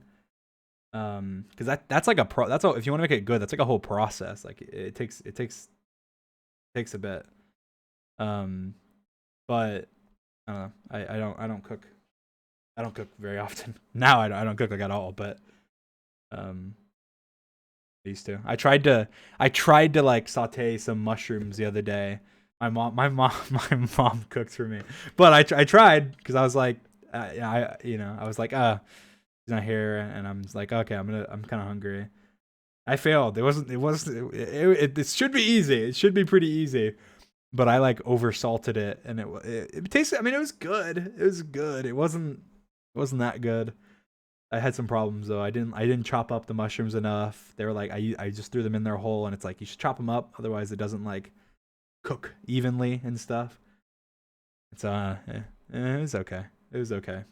Because that's like that's all if you want to make it good, that's like a whole process. Like it takes a bit. Um, but I don't know. I don't cook. I don't cook very often. Now I don't cook like at all, but um I used to. I tried to like saute some mushrooms the other day. My mom cooked for me. But I tried because I was like I was like he's not here and I'm just like okay, I'm kind of hungry. I failed. It should be easy. It should be pretty easy. But I like over salted it and it tasted I mean it was good. It was good. It wasn't that good. I had some problems though. I didn't chop up the mushrooms enough. They were like I just threw them in their hole and it's like you should chop them up otherwise it doesn't like cook evenly and stuff. It's it was okay. It was okay.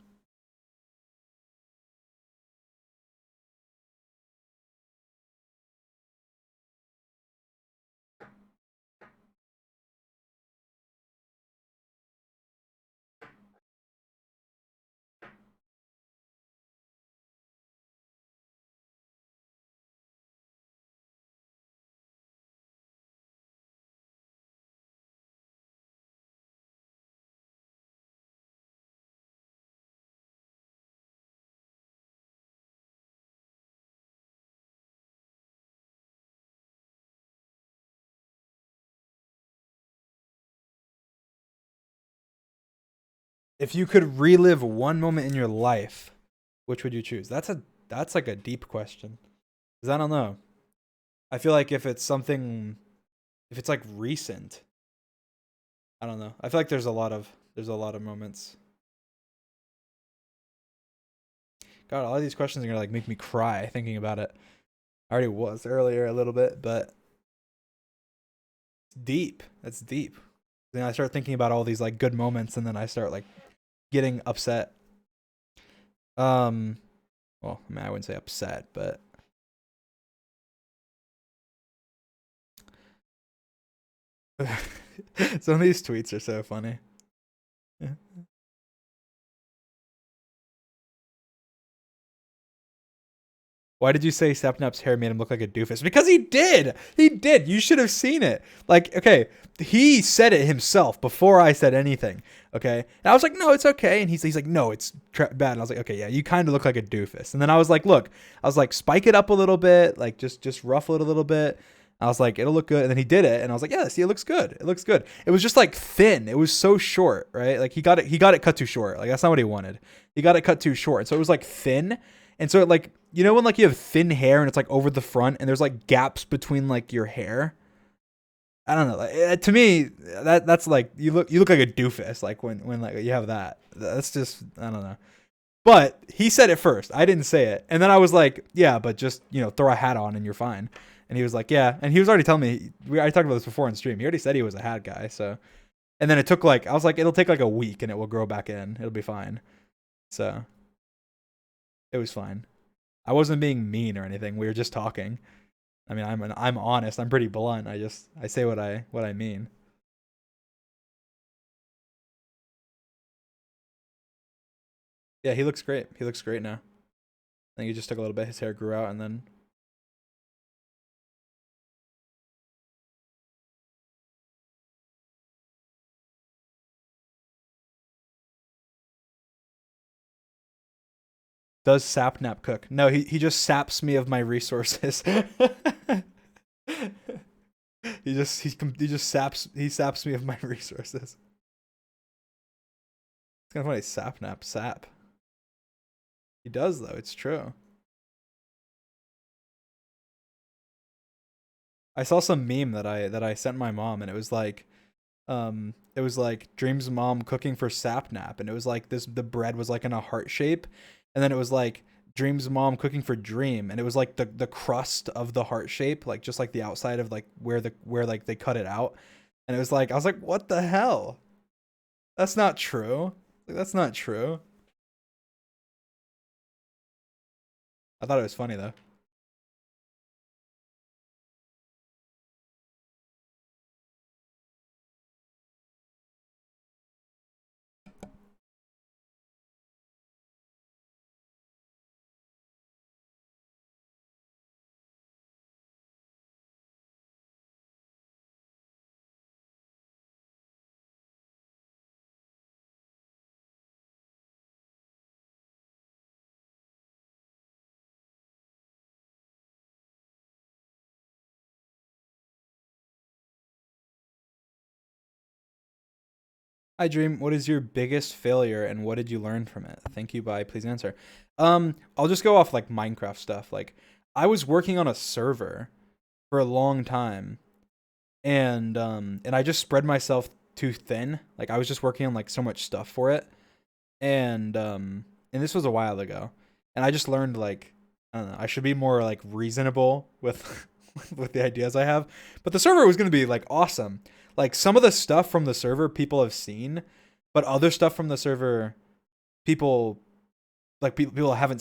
If you could relive one moment in your life, which would you choose? That's like a deep question. Cause I don't know. I feel like if it's something, if it's like recent, I don't know. I feel like there's a lot of moments. God, all of these questions are gonna like make me cry thinking about it. I already was earlier a little bit, but it's deep. That's deep. Then I start thinking about all these like good moments, and then I start like getting upset. Um, well, I mean, I wouldn't say upset, but some of these tweets are so funny. Why did you say Sapnap's hair made him look like a doofus? Because he did. He did. You should have seen it. Like, okay, he said it himself before I said anything. Okay, and I was like, no, it's okay. And he's like, no, it's bad. And I was like, okay, yeah, you kind of look like a doofus. And then I was like, look, I was like, spike it up a little bit, like just ruffle it a little bit. I was like, it'll look good. And then he did it, and I was like, yeah, see, it looks good. It looks good. It was just like thin. It was so short, right? Like he got it cut too short. Like that's not what he wanted. He got it cut too short, so it was like thin. And so it like, you know when like you have thin hair and it's like over the front and there's like gaps between like your hair? I don't know. Like, to me, that's like you look like a doofus like when like you have that. That's just I don't know. But he said it first. I didn't say it. And then I was like, yeah, but just, throw a hat on and you're fine. And he was like, yeah. And he was already telling me, I talked about this before on stream. He already said he was a hat guy. So, and then it took like, I was like, it'll take like a week and it will grow back in. It'll be fine. So it was fine. I wasn't being mean or anything. We were just talking. I mean, I'm honest. I'm pretty blunt. I say what I mean. Yeah, he looks great. He looks great now. I think he just took a little bit. His hair grew out, and then does Sapnap cook? No, he just saps me of my resources. he just saps me of my resources. It's kind of funny. Sapnap sap. He does though. It's true. I saw some meme that I sent my mom, and it was like Dream's mom cooking for Sapnap, and it was like the bread was like in a heart shape, and then it was like Dream's mom cooking for Dream, and it was like the crust of the heart shape, like just like the outside of like where like they cut it out, and it was like I was like, what the hell? That's not true. Like, that's not true. I thought it was funny though. Hi Dream, what is your biggest failure and what did you learn from it? Thank you, bye. Please answer. I'll just go off like Minecraft stuff. Like I was working on a server for a long time, and I just spread myself too thin. Like I was just working on like so much stuff for it. And this was a while ago. And I just learned like I don't know, I should be more like reasonable with with the ideas I have. But the server was going to be like awesome. Like some of the stuff from the server people have seen, but other stuff from the server people people haven't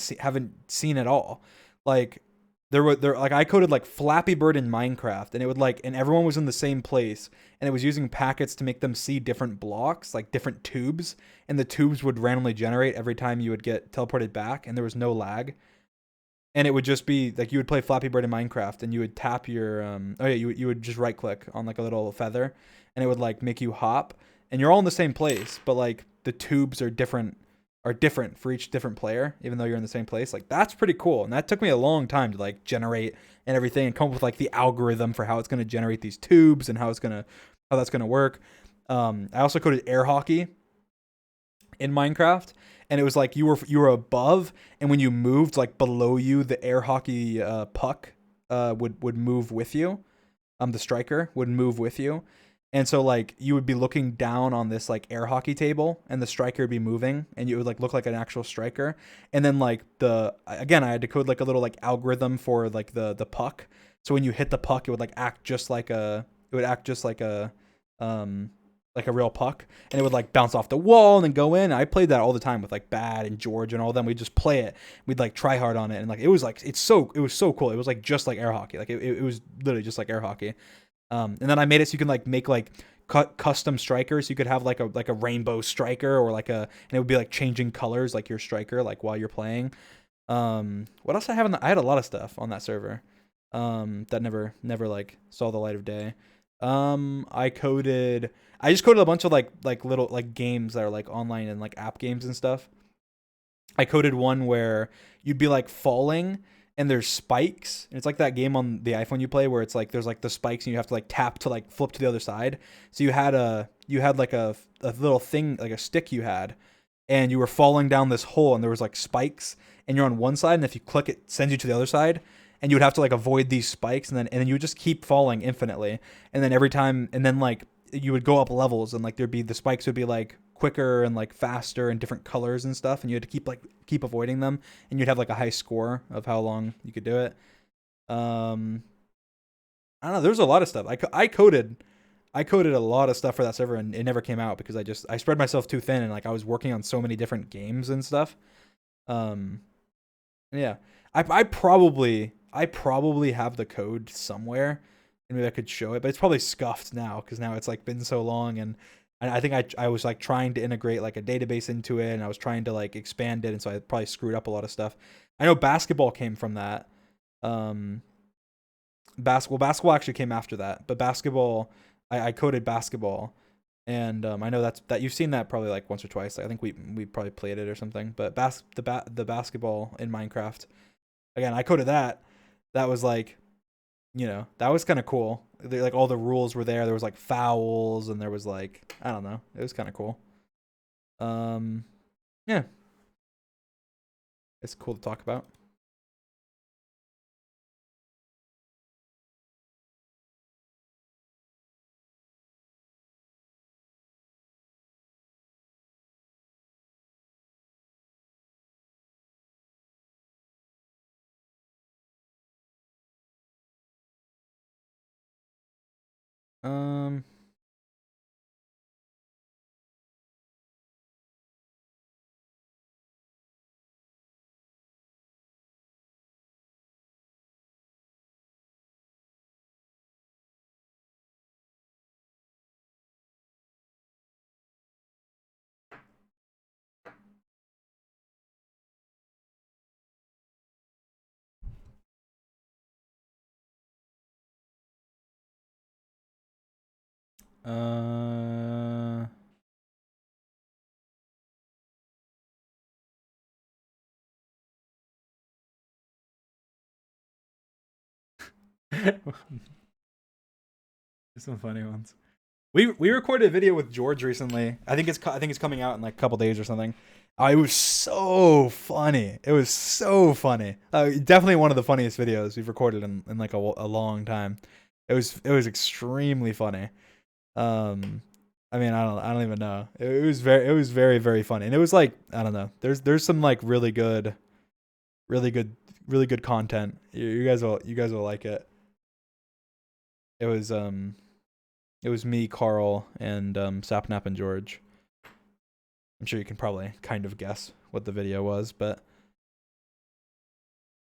seen at all. Like there like I coded like Flappy Bird in Minecraft, and it would like and everyone was in the same place, and it was using packets to make them see different blocks, like different tubes, and the tubes would randomly generate every time you would get teleported back, and there was no lag. And it would just be like you would play Flappy Bird in Minecraft, and you would tap your oh yeah, you would just right click on like a little feather, and it would like make you hop, and you're all in the same place, but like the tubes are different for each different player, even though you're in the same place. Like that's pretty cool, and that took me a long time to like generate and everything, and come up with like the algorithm for how it's going to generate these tubes and how that's going to work. I also coded air hockey, in Minecraft, and it was like you were above, and when you moved like below you, the air hockey puck would move with you. The striker would move with you. And so like you would be looking down on this like air hockey table, and the striker would be moving, and you would like look like an actual striker. And then like the again I had to code like a little like algorithm for like the puck. So when you hit the puck, it would like act just like a it would act just um like a real puck, and it would like bounce off the wall and then go in. I played that all the time with like Bad and George and all of them. We'd just play it. We'd like try hard on it, and like it was like it was so cool. It was like just like air hockey. Like it was literally just like air hockey. And then I made it so you can like make like custom strikers. You could have like a rainbow striker, or like a, and it would be like changing colors like your striker like while you're playing. What else I have I had a lot of stuff on that server. That never like saw the light of day. I just coded a bunch of like little like games that are like online and like app games and stuff. I coded one where you'd be like falling, and there's spikes. And it's like that game on the iPhone you play where it's like there's like the spikes, and you have to like tap to like flip to the other side. So you had like a little thing, like a stick you had, and you were falling down this hole, and there was like spikes, and you're on one side, and if you click it sends you to the other side, and you would have to like avoid these spikes, and then you would just keep falling infinitely. And then every time, and then like you would go up levels, and like there'd be the spikes would be like quicker and like faster and different colors and stuff, and you had to keep avoiding them, and you'd have like a high score of how long you could do it. um I don't know, there's a lot of stuff. I coded a lot of stuff for that server, and it never came out because I spread myself too thin, and like I was working on so many different games and stuff. um yeah, I probably have the code somewhere, and maybe I could show it, but it's probably scuffed now because now it's like been so long. And I think I was like trying to integrate like a database into it, and I was trying to like expand it, and so I probably screwed up a lot of stuff. I know basketball came from that. Um, basketball actually came after that, but basketball, I coded basketball, and I know that you've seen that probably like once or twice. Like, I think we probably played it or something. But the basketball in Minecraft, again, I coded that. That was like, that was kind of cool. Like all the rules were there. There was like fouls, and there was like, I don't know. It was kind of cool. Um, yeah, it's cool to talk about. Um, uh, There's some funny ones. We recorded a video with George recently. I think it's coming out in like a couple days or something. It was so funny. It was so funny. Definitely one of the funniest videos we've recorded in like a long time. It was extremely funny. Um, I mean, I don't even know. It was very very funny, and it was like, I don't know. There's some like really good really good content. You guys will like it. It was it was me, Carl, and Sapnap and George. I'm sure you can probably kind of guess what the video was, but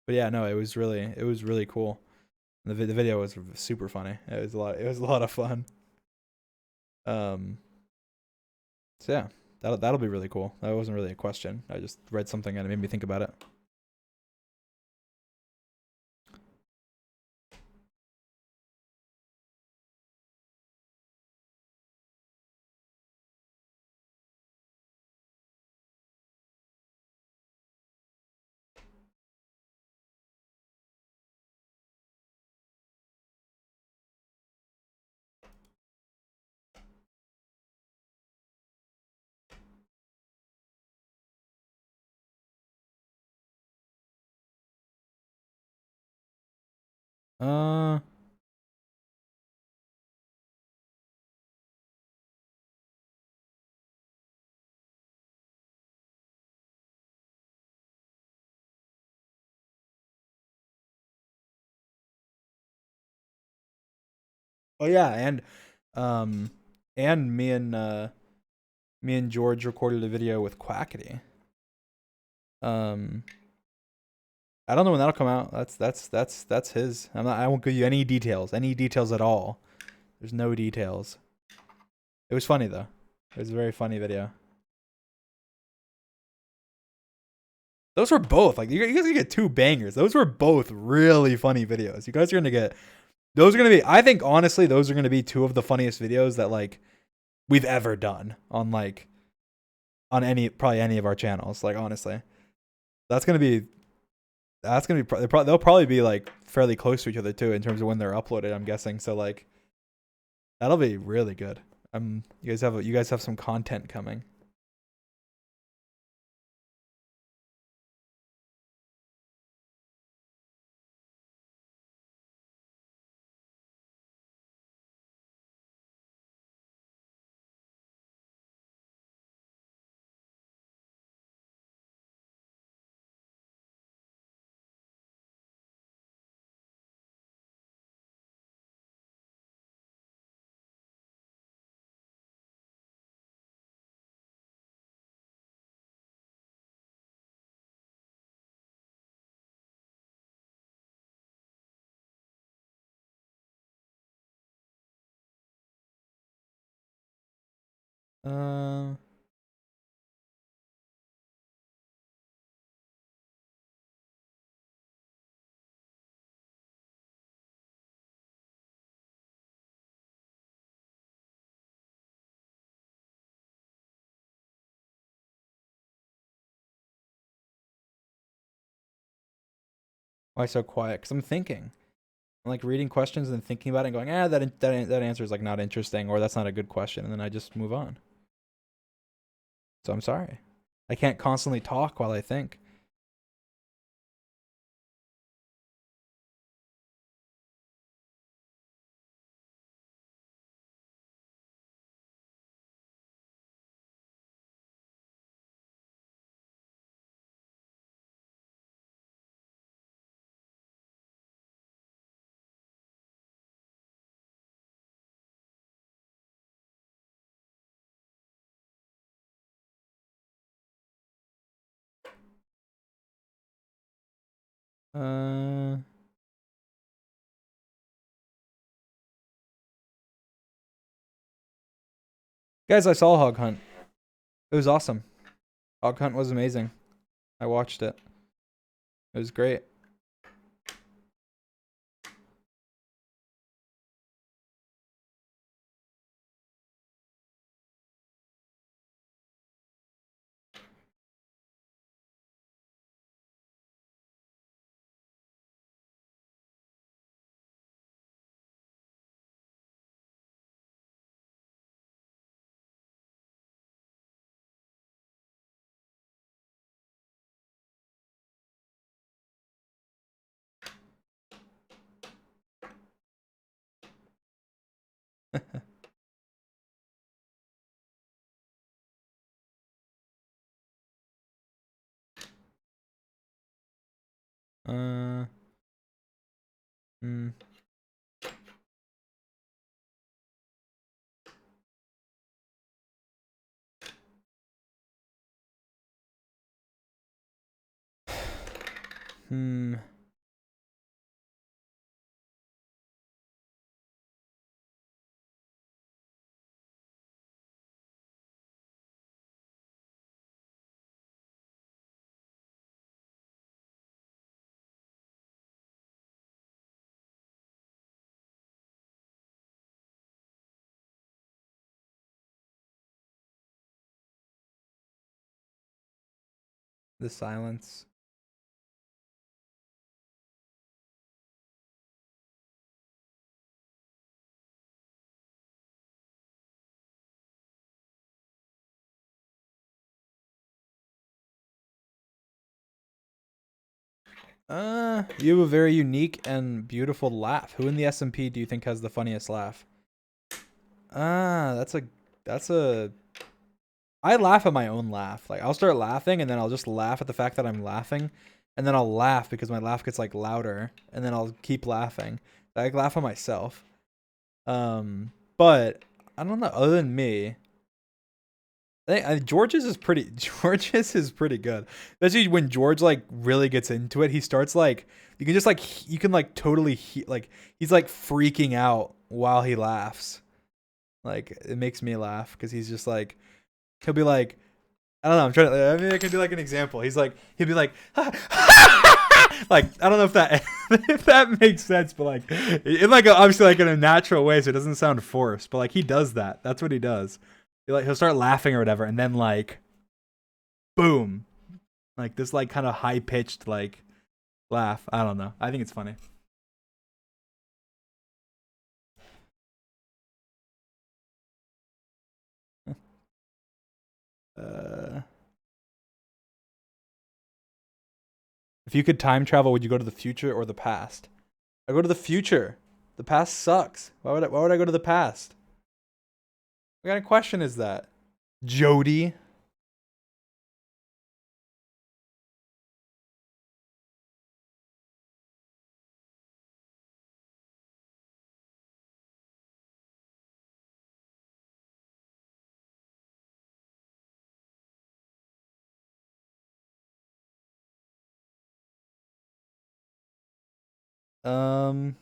yeah, no, it was really cool. The video was super funny. It was a lot of fun. Um, so yeah, that'll be really cool. That wasn't really a question. I just read something and it made me think about it. Uh. Oh yeah, um, and me and George recorded a video with Quackity. Um, I don't know when that'll come out. That's his. I won't give you any details at all. There's no details. It was funny though. It was a very funny video. Those were both like you guys gonna get two bangers. Those were both really funny videos. You guys are gonna get those are gonna be. I think honestly, those are gonna be two of the funniest videos that like we've ever done on like on any probably any of our channels. Like honestly, that's gonna be they'll probably be like fairly close to each other too in terms of when they're uploaded. I'm guessing so like that'll be really good. You guys have some content coming. Uh, why so quiet? Because I'm thinking. I'm like reading questions and thinking about it and going, that answer is like not interesting or that's not a good question, and then I just move on. So I'm sorry. I can't constantly talk while I think. Uh, guys, I saw Hog Hunt. It was awesome. Hog Hunt was amazing. I watched it. It was great. uh, mm, hmm. The silence. You have a very unique and beautiful laugh. Who in the SMP do you think has the funniest laugh? That's a I laugh at my own laugh. Like I'll start laughing and then I'll just laugh at the fact that I'm laughing, and then I'll laugh because my laugh gets like louder, and then I'll keep laughing. I laugh at myself. But I don't know. Other than me, George's is pretty. George's is pretty good, especially when George like really gets into it. He starts like you can just like you can like totally like he's like freaking out while he laughs. Like it makes me laugh because he's just like he'll be like I don't know. I'm trying to. I mean, I can do like an example. He'll be like like I don't know if that if that makes sense, but like in like obviously like in a natural way, so it doesn't sound forced. But like he does that. That's what he does. He'll start laughing or whatever, and then like boom, like this like kind of high pitched like laugh. I don't know. I think it's funny. Uh, if you could time travel, would you go to the future or the past? I go to the future. The past sucks. Why would I go to the past? What kind of question is that? Jody. Um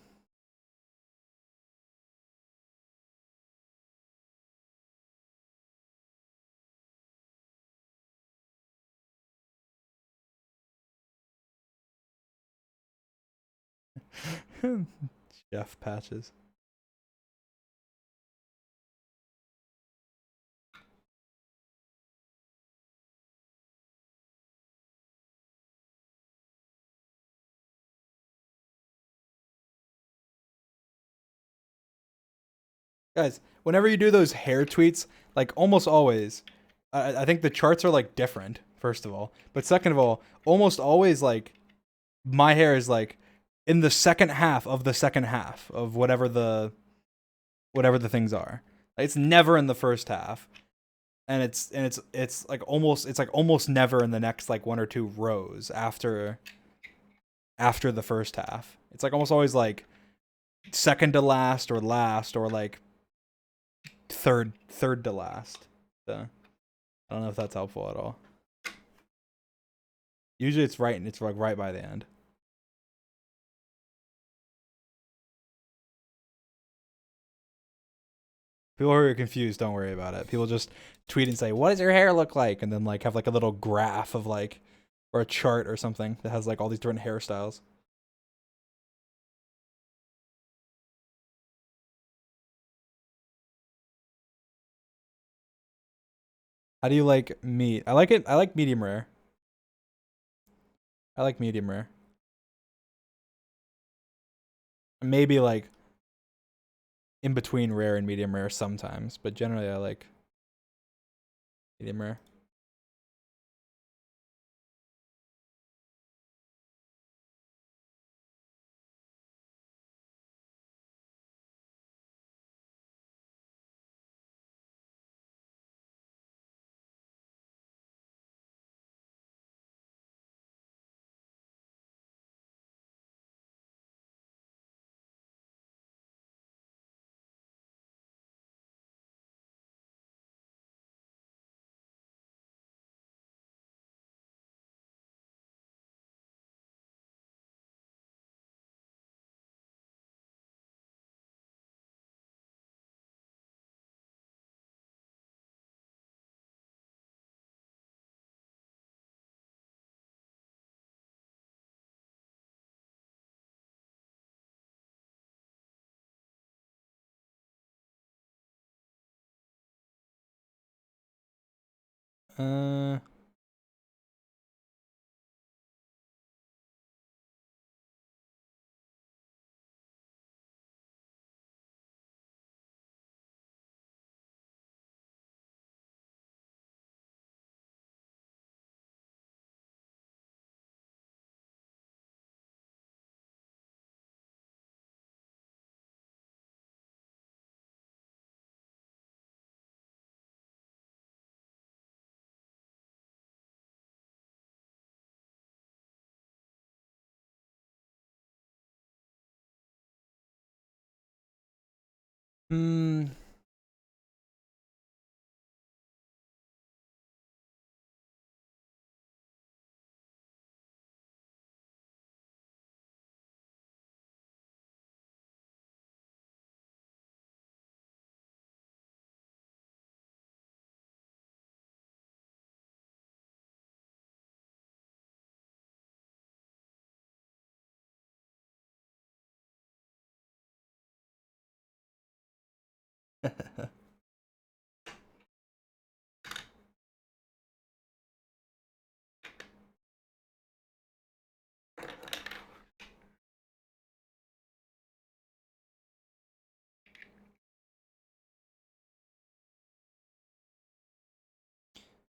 Jeff Patches. Guys, whenever you do those hair tweets, like almost always, I think the charts are like different, first of all. But second of all, almost always like my hair is like in the second half of the second half of whatever the things are. Like, it's never in the first half. And it's like almost never in the next like one or two rows after the first half. It's like almost always like second to last or like third to last. So I don't know if that's helpful at all. Usually it's right and it's like right by the end. People who are confused, don't worry about it. People just tweet and say, "What does your hair look like?" and then like have like a little graph of like or a chart or something that has like all these different hairstyles. How do you like meat? I like it. I like medium rare. I like medium rare. Maybe like in between rare and medium rare sometimes, but generally I like medium rare. Uh, Hmm.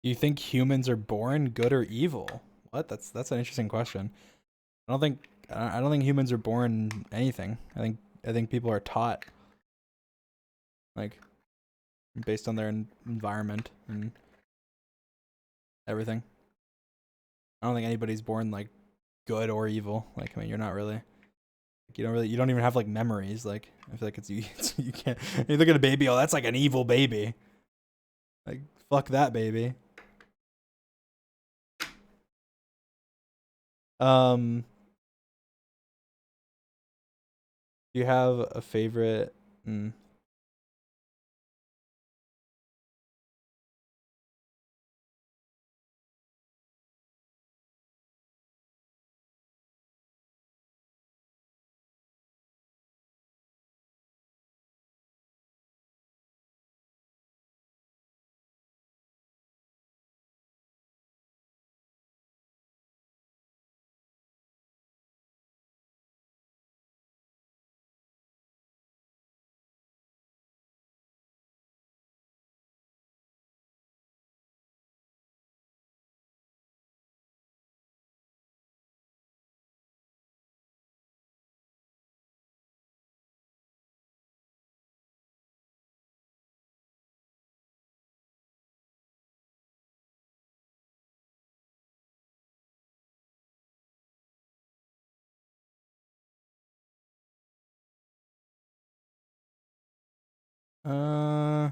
Do you think humans are born good or evil? What? That's an interesting question. I don't think humans are born anything. I think people are taught, like, based on their environment and everything. I don't think anybody's born like good or evil. Like, I mean, you're not really. You don't even have like memories. Like, I feel like you can't. You look at a baby. Oh, that's like an evil baby. Like, fuck that baby. Um, do you have a favorite? Mm, uh,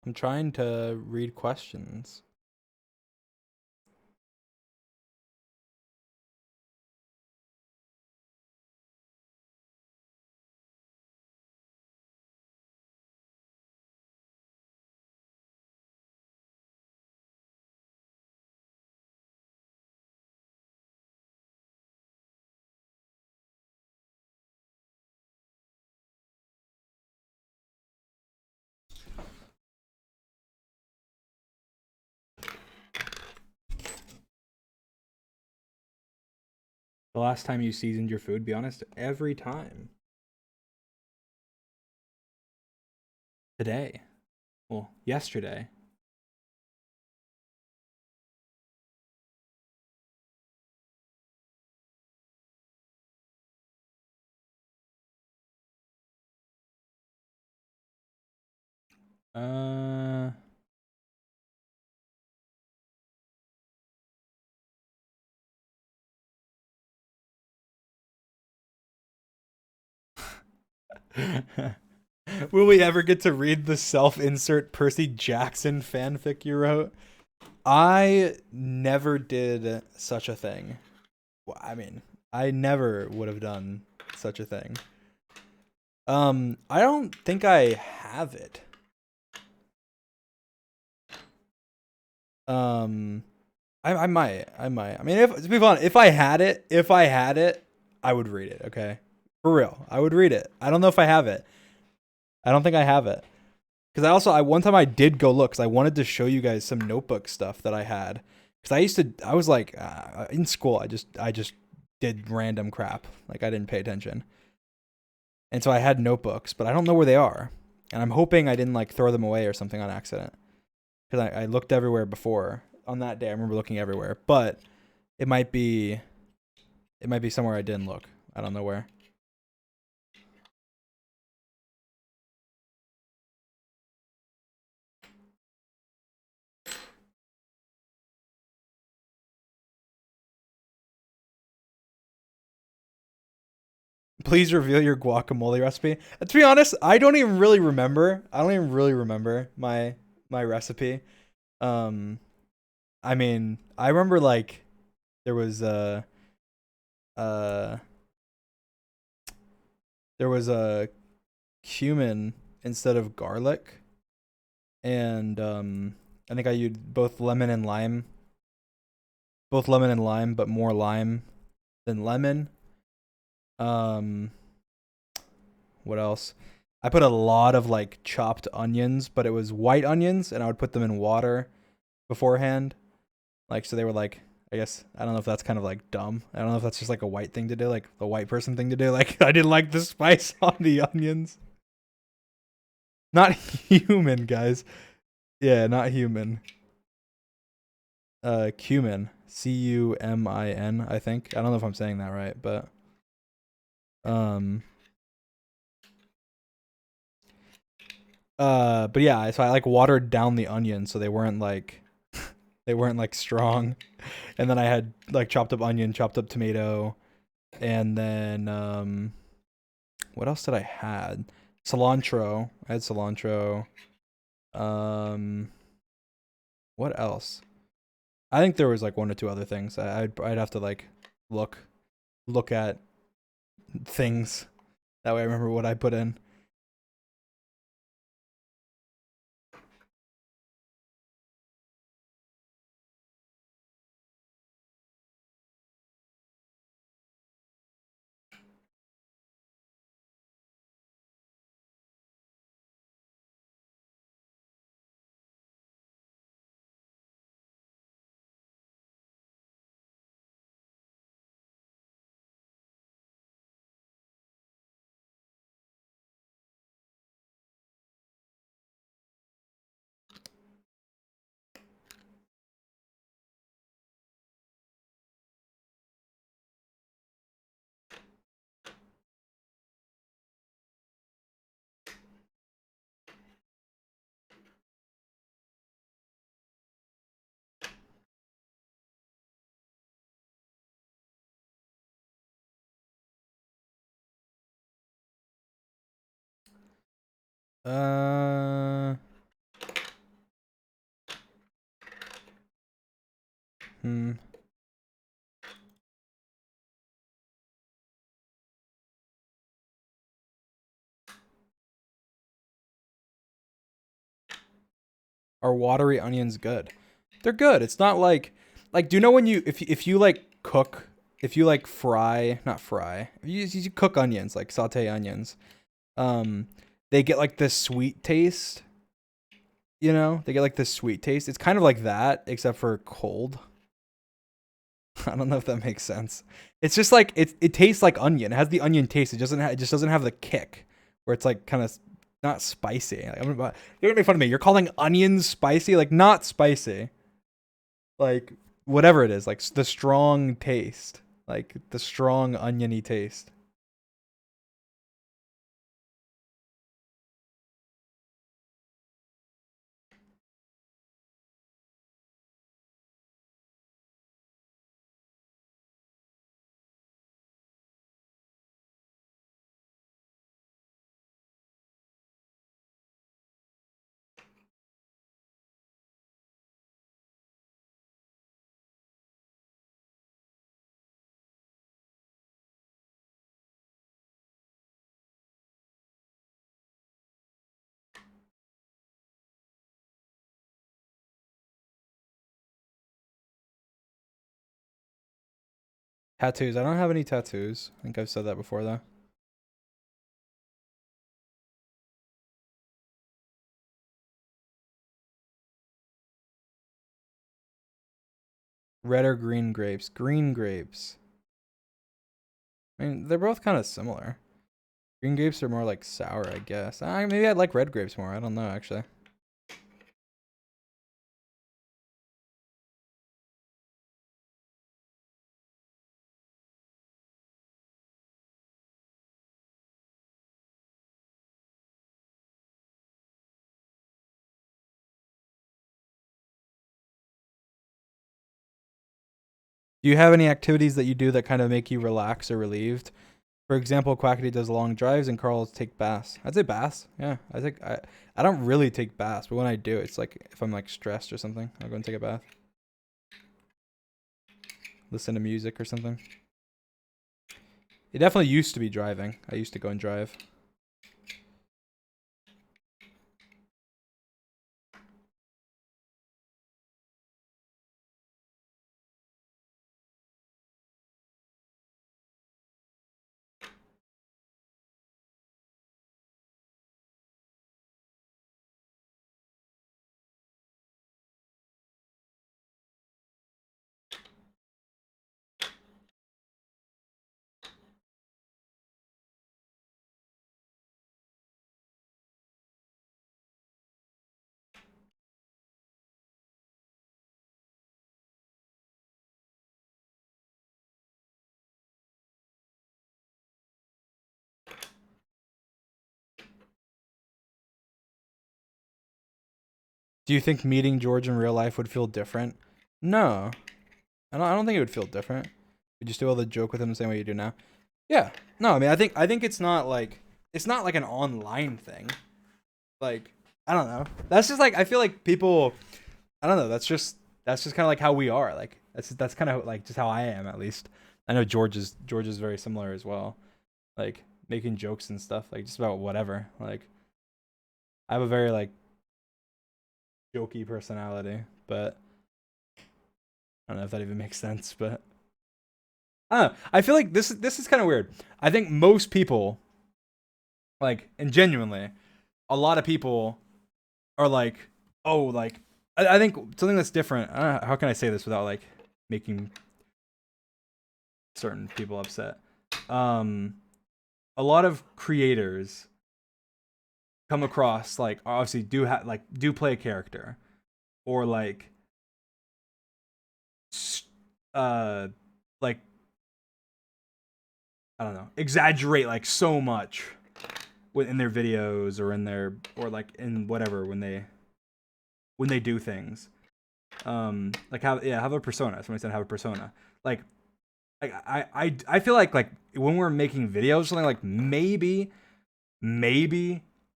I'm trying to read questions. The last time you seasoned your food, be honest, every time. Today. Well, yesterday. Uh, will we ever get to read the self-insert Percy Jackson fanfic you wrote? I never did such a thing. Well, I mean, I never would have done such a thing. I don't think I have it. Um, I might. I might. I mean, if to be fun, if I had it, I would read it. Okay, for real, I would read it. I don't know if I have it. I don't think I have it. Because I one time I did go look because I wanted to show you guys some notebook stuff that I had. Because I was like in school I just did random crap, like I didn't pay attention, and so I had notebooks, but I don't know where they are, and I'm hoping I didn't like throw them away or something on accident. Because I looked everywhere before on that day. I remember looking everywhere, but it might be somewhere I didn't look. I don't know where. Please reveal your guacamole recipe. To be honest, I don't even really remember. I don't even really remember my recipe. Um, I mean, I remember like there was uh there was a cumin instead of garlic, and I think I used both lemon and lime, but more lime than lemon. Um, what else? I put a lot of like chopped onions, but it was white onions, and I would put them in water beforehand. Like so they were like, I guess I don't know if that's kind of like dumb. I don't know if that's just like a white thing to do, like a white person thing to do. Like I didn't like the spice on the onions. Not human, guys. Yeah, not human. Cumin. Cumin, I think. I don't know if I'm saying that right, but um but yeah, so I like watered down the onions so they weren't like strong. And then I had like chopped up onion, chopped up tomato, and then what else did I had? Cilantro. I had cilantro. Um what else? I think there was like one or two other things. I'd have to like look look at things. That way I remember what I put in. Uh hmm. Are watery onions good? They're good. It's not like do you know when you if you like cook, if you like fry, not fry, if you cook onions, like saute onions, um they get like this sweet taste, you know? They get like this sweet taste. It's kind of like that except for cold. I don't know if that makes sense. It's just like it tastes like onion. It has the onion taste. It just doesn't have the kick where it's like kind of not spicy. Like, you're gonna make fun of me. You're calling onions spicy? Like not spicy. Like whatever it is, like the strong taste, like the strong oniony taste. Tattoos. I don't have any tattoos. I think I've said that before though. Red or green grapes? Green grapes. I mean, they're both kind of similar. Green grapes are more like sour, I guess. Maybe I'd like red grapes more. I don't know, actually. Do you have any activities that you do that kind of make you relax or relieved? For example, Quackity does long drives and Carl take baths. I'd say baths. Yeah, I don't really take baths, but when I do, it's like if I'm like stressed or something, I'll go and take a bath. Listen to music or something. It definitely used to be driving. I used to go and drive. Do you think meeting George in real life would feel different? No, I don't think it would feel different. Would you still be able to joke with him the same way you do now? Yeah. No, I mean, I think it's not like an online thing. Like, I don't know. That's just like I feel like people. I don't know. That's just kind of like how we are. Like that's kind of like just how I am at least. I know George is very similar as well. Like making jokes and stuff, like just about whatever. Like I have a very like jokey personality, but I don't know if that even makes sense. But I don't know. I feel like this is kind of weird. I think most people, like, and genuinely, a lot of people are like, oh, like I think something that's different. I don't know, how can I say this without like making certain people upset? Um, a lot of creators come across like obviously do play a character or uh like I don't know, exaggerate like so much in their videos or in their or like in whatever when they do things. Like have a persona. Somebody said have a persona. Like I feel like when we're making videos, something like maybe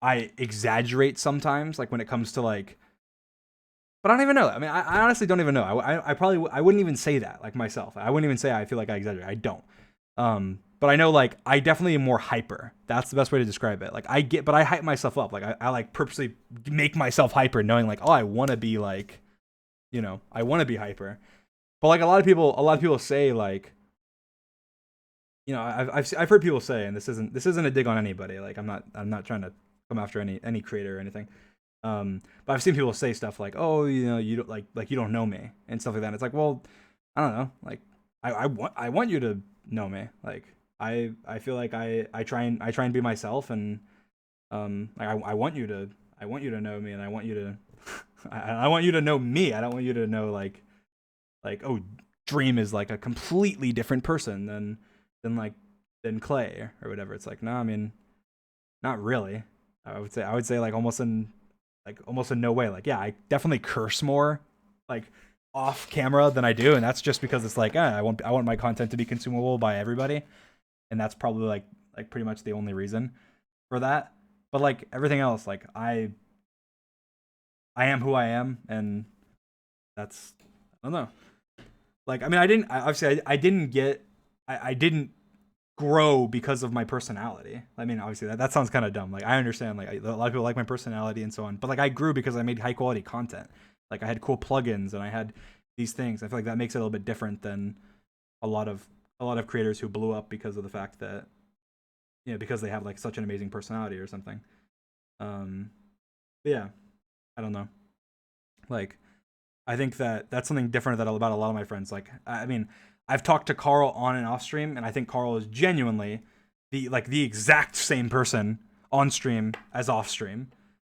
I exaggerate sometimes, like when it comes to like. But I don't even know. I mean, I honestly don't even know. I probably I wouldn't even say that like myself. I wouldn't even say I feel like I exaggerate. I don't. But I know like I definitely am more hyper. That's the best way to describe it. Like but I hype myself up. Like I like purposely make myself hyper, knowing like oh I want to be like, I want to be hyper. But like a lot of people say like, I've heard people say, and this isn't a dig on anybody. Like I'm not trying to come after any creator or anything. But I've seen people say stuff like, "Oh, you don't like you don't know me" and stuff like that. And it's like, well, I don't know. Like, I want you to know me. Like, I feel like I try and be myself, and like I want you to know me, and I want you to I want you to know me. I don't want you to know oh, Dream is like a completely different person than like than Clay or whatever. It's like, no, I mean, not really. I would say like almost in no way. Like, yeah, I definitely curse more like off camera than I do, and that's just because it's like, I want my content to be consumable by everybody, and that's probably like pretty much the only reason for that. But like everything else, like I am who I am, and that's I don't know. Like, I mean, obviously I didn't grow because of my personality. I mean, obviously that sounds kind of dumb. Like I understand, like a lot of people like my personality and so on, but like I grew because I made high quality content. Like I had cool plugins and I had these things. I feel like that makes it a little bit different than a lot of creators who blew up because of the fact that because they have like such an amazing personality or something. But yeah, I don't know. Like I think that that's something different that about a lot of my friends. Like, I mean, I've talked to Carl on and off stream, and I think Carl is genuinely the exact same person on stream as off stream.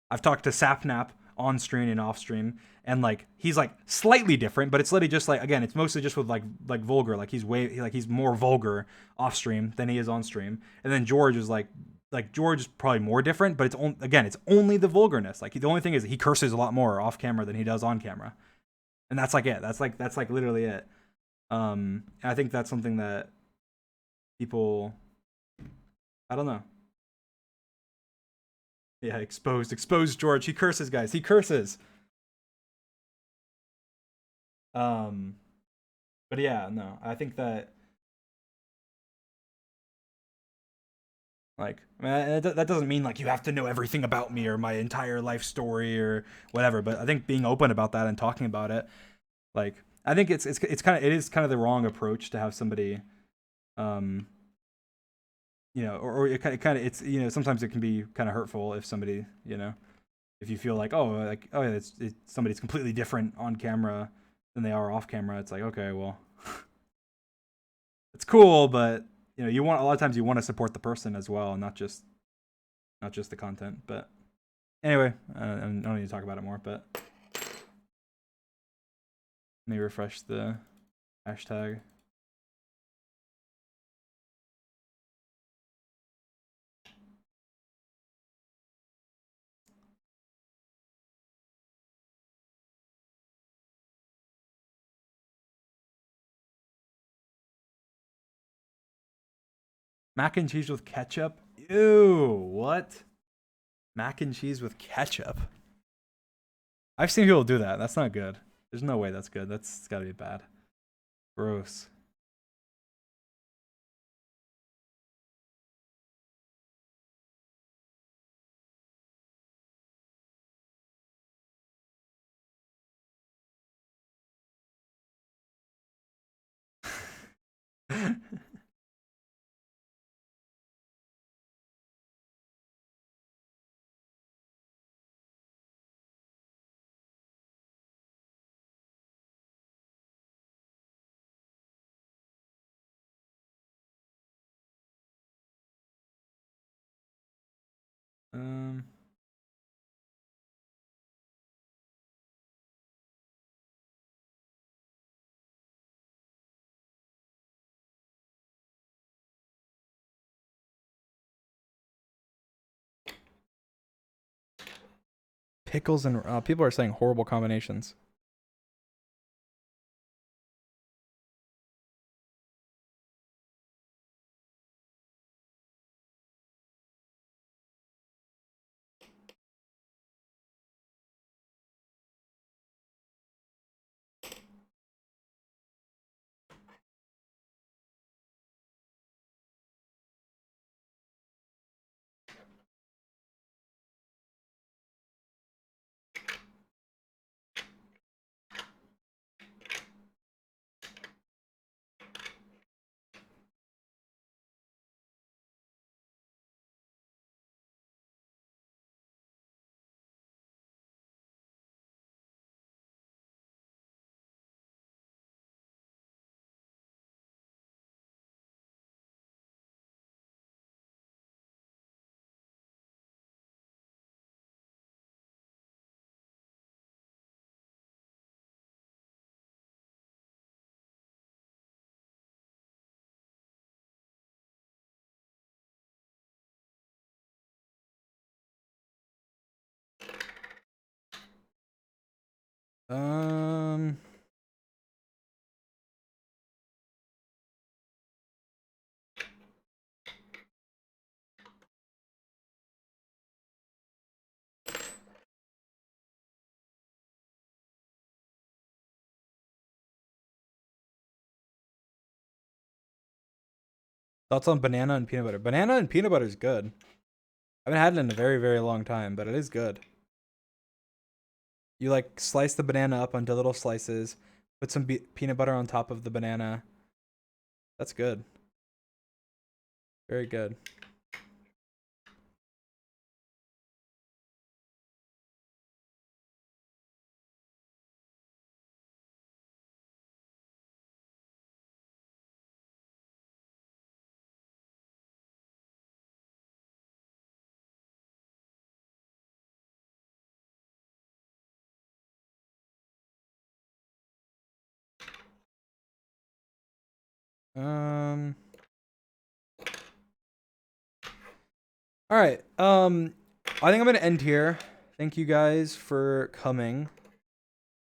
I've talked to Sapnap on stream and off stream, and like he's like slightly different, but it's literally just like, again, it's mostly just with like vulgar. Like he's more vulgar off stream than he is on stream. And then George is like George is probably more different, but it's only the vulgarness. Like the only thing is he curses a lot more off camera than he does on camera, and that's like it. That's like literally it. I think that's something that people, I don't know. Yeah, exposed George. He curses, guys. He curses. Um, but yeah, no, I think that like, I mean, that doesn't mean like you have to know everything about me or my entire life story or whatever. But I think being open about that and talking about it, like, I think it is kind of the wrong approach to have somebody, um, or it kind of it's sometimes it can be kind of hurtful if somebody if you feel like oh yeah, it's somebody's completely different on camera than they are off camera. It's like, okay, well, it's cool, but you want, a lot of times you want to support the person as well, and not just the content. But anyway, I don't need to talk about it more. But let me refresh the hashtag. Mac and cheese with ketchup. Ew, what? Mac and cheese with ketchup. I've seen people do that. That's not good. There's no way that's good. That's gotta be bad. Gross. um, Pickles and people are saying horrible combinations. Um, Thoughts on banana and peanut butter? Banana and peanut butter is good. I haven't had it in a very, very long time, but it is good. You like slice the banana up into little slices, put some peanut butter on top of the banana. That's good. Very good. All right. I think I'm gonna end here. Thank you guys for coming.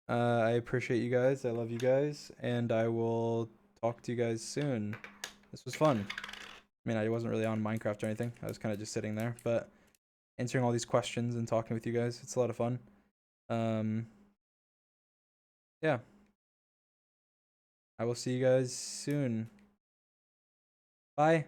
I appreciate you guys. I love you guys, and I will talk to you guys soon. This was fun. I mean, I wasn't really on Minecraft or anything. I was kind of just sitting there, but answering all these questions and talking with you guys, it's a lot of fun. Yeah. I will see you guys soon. Bye.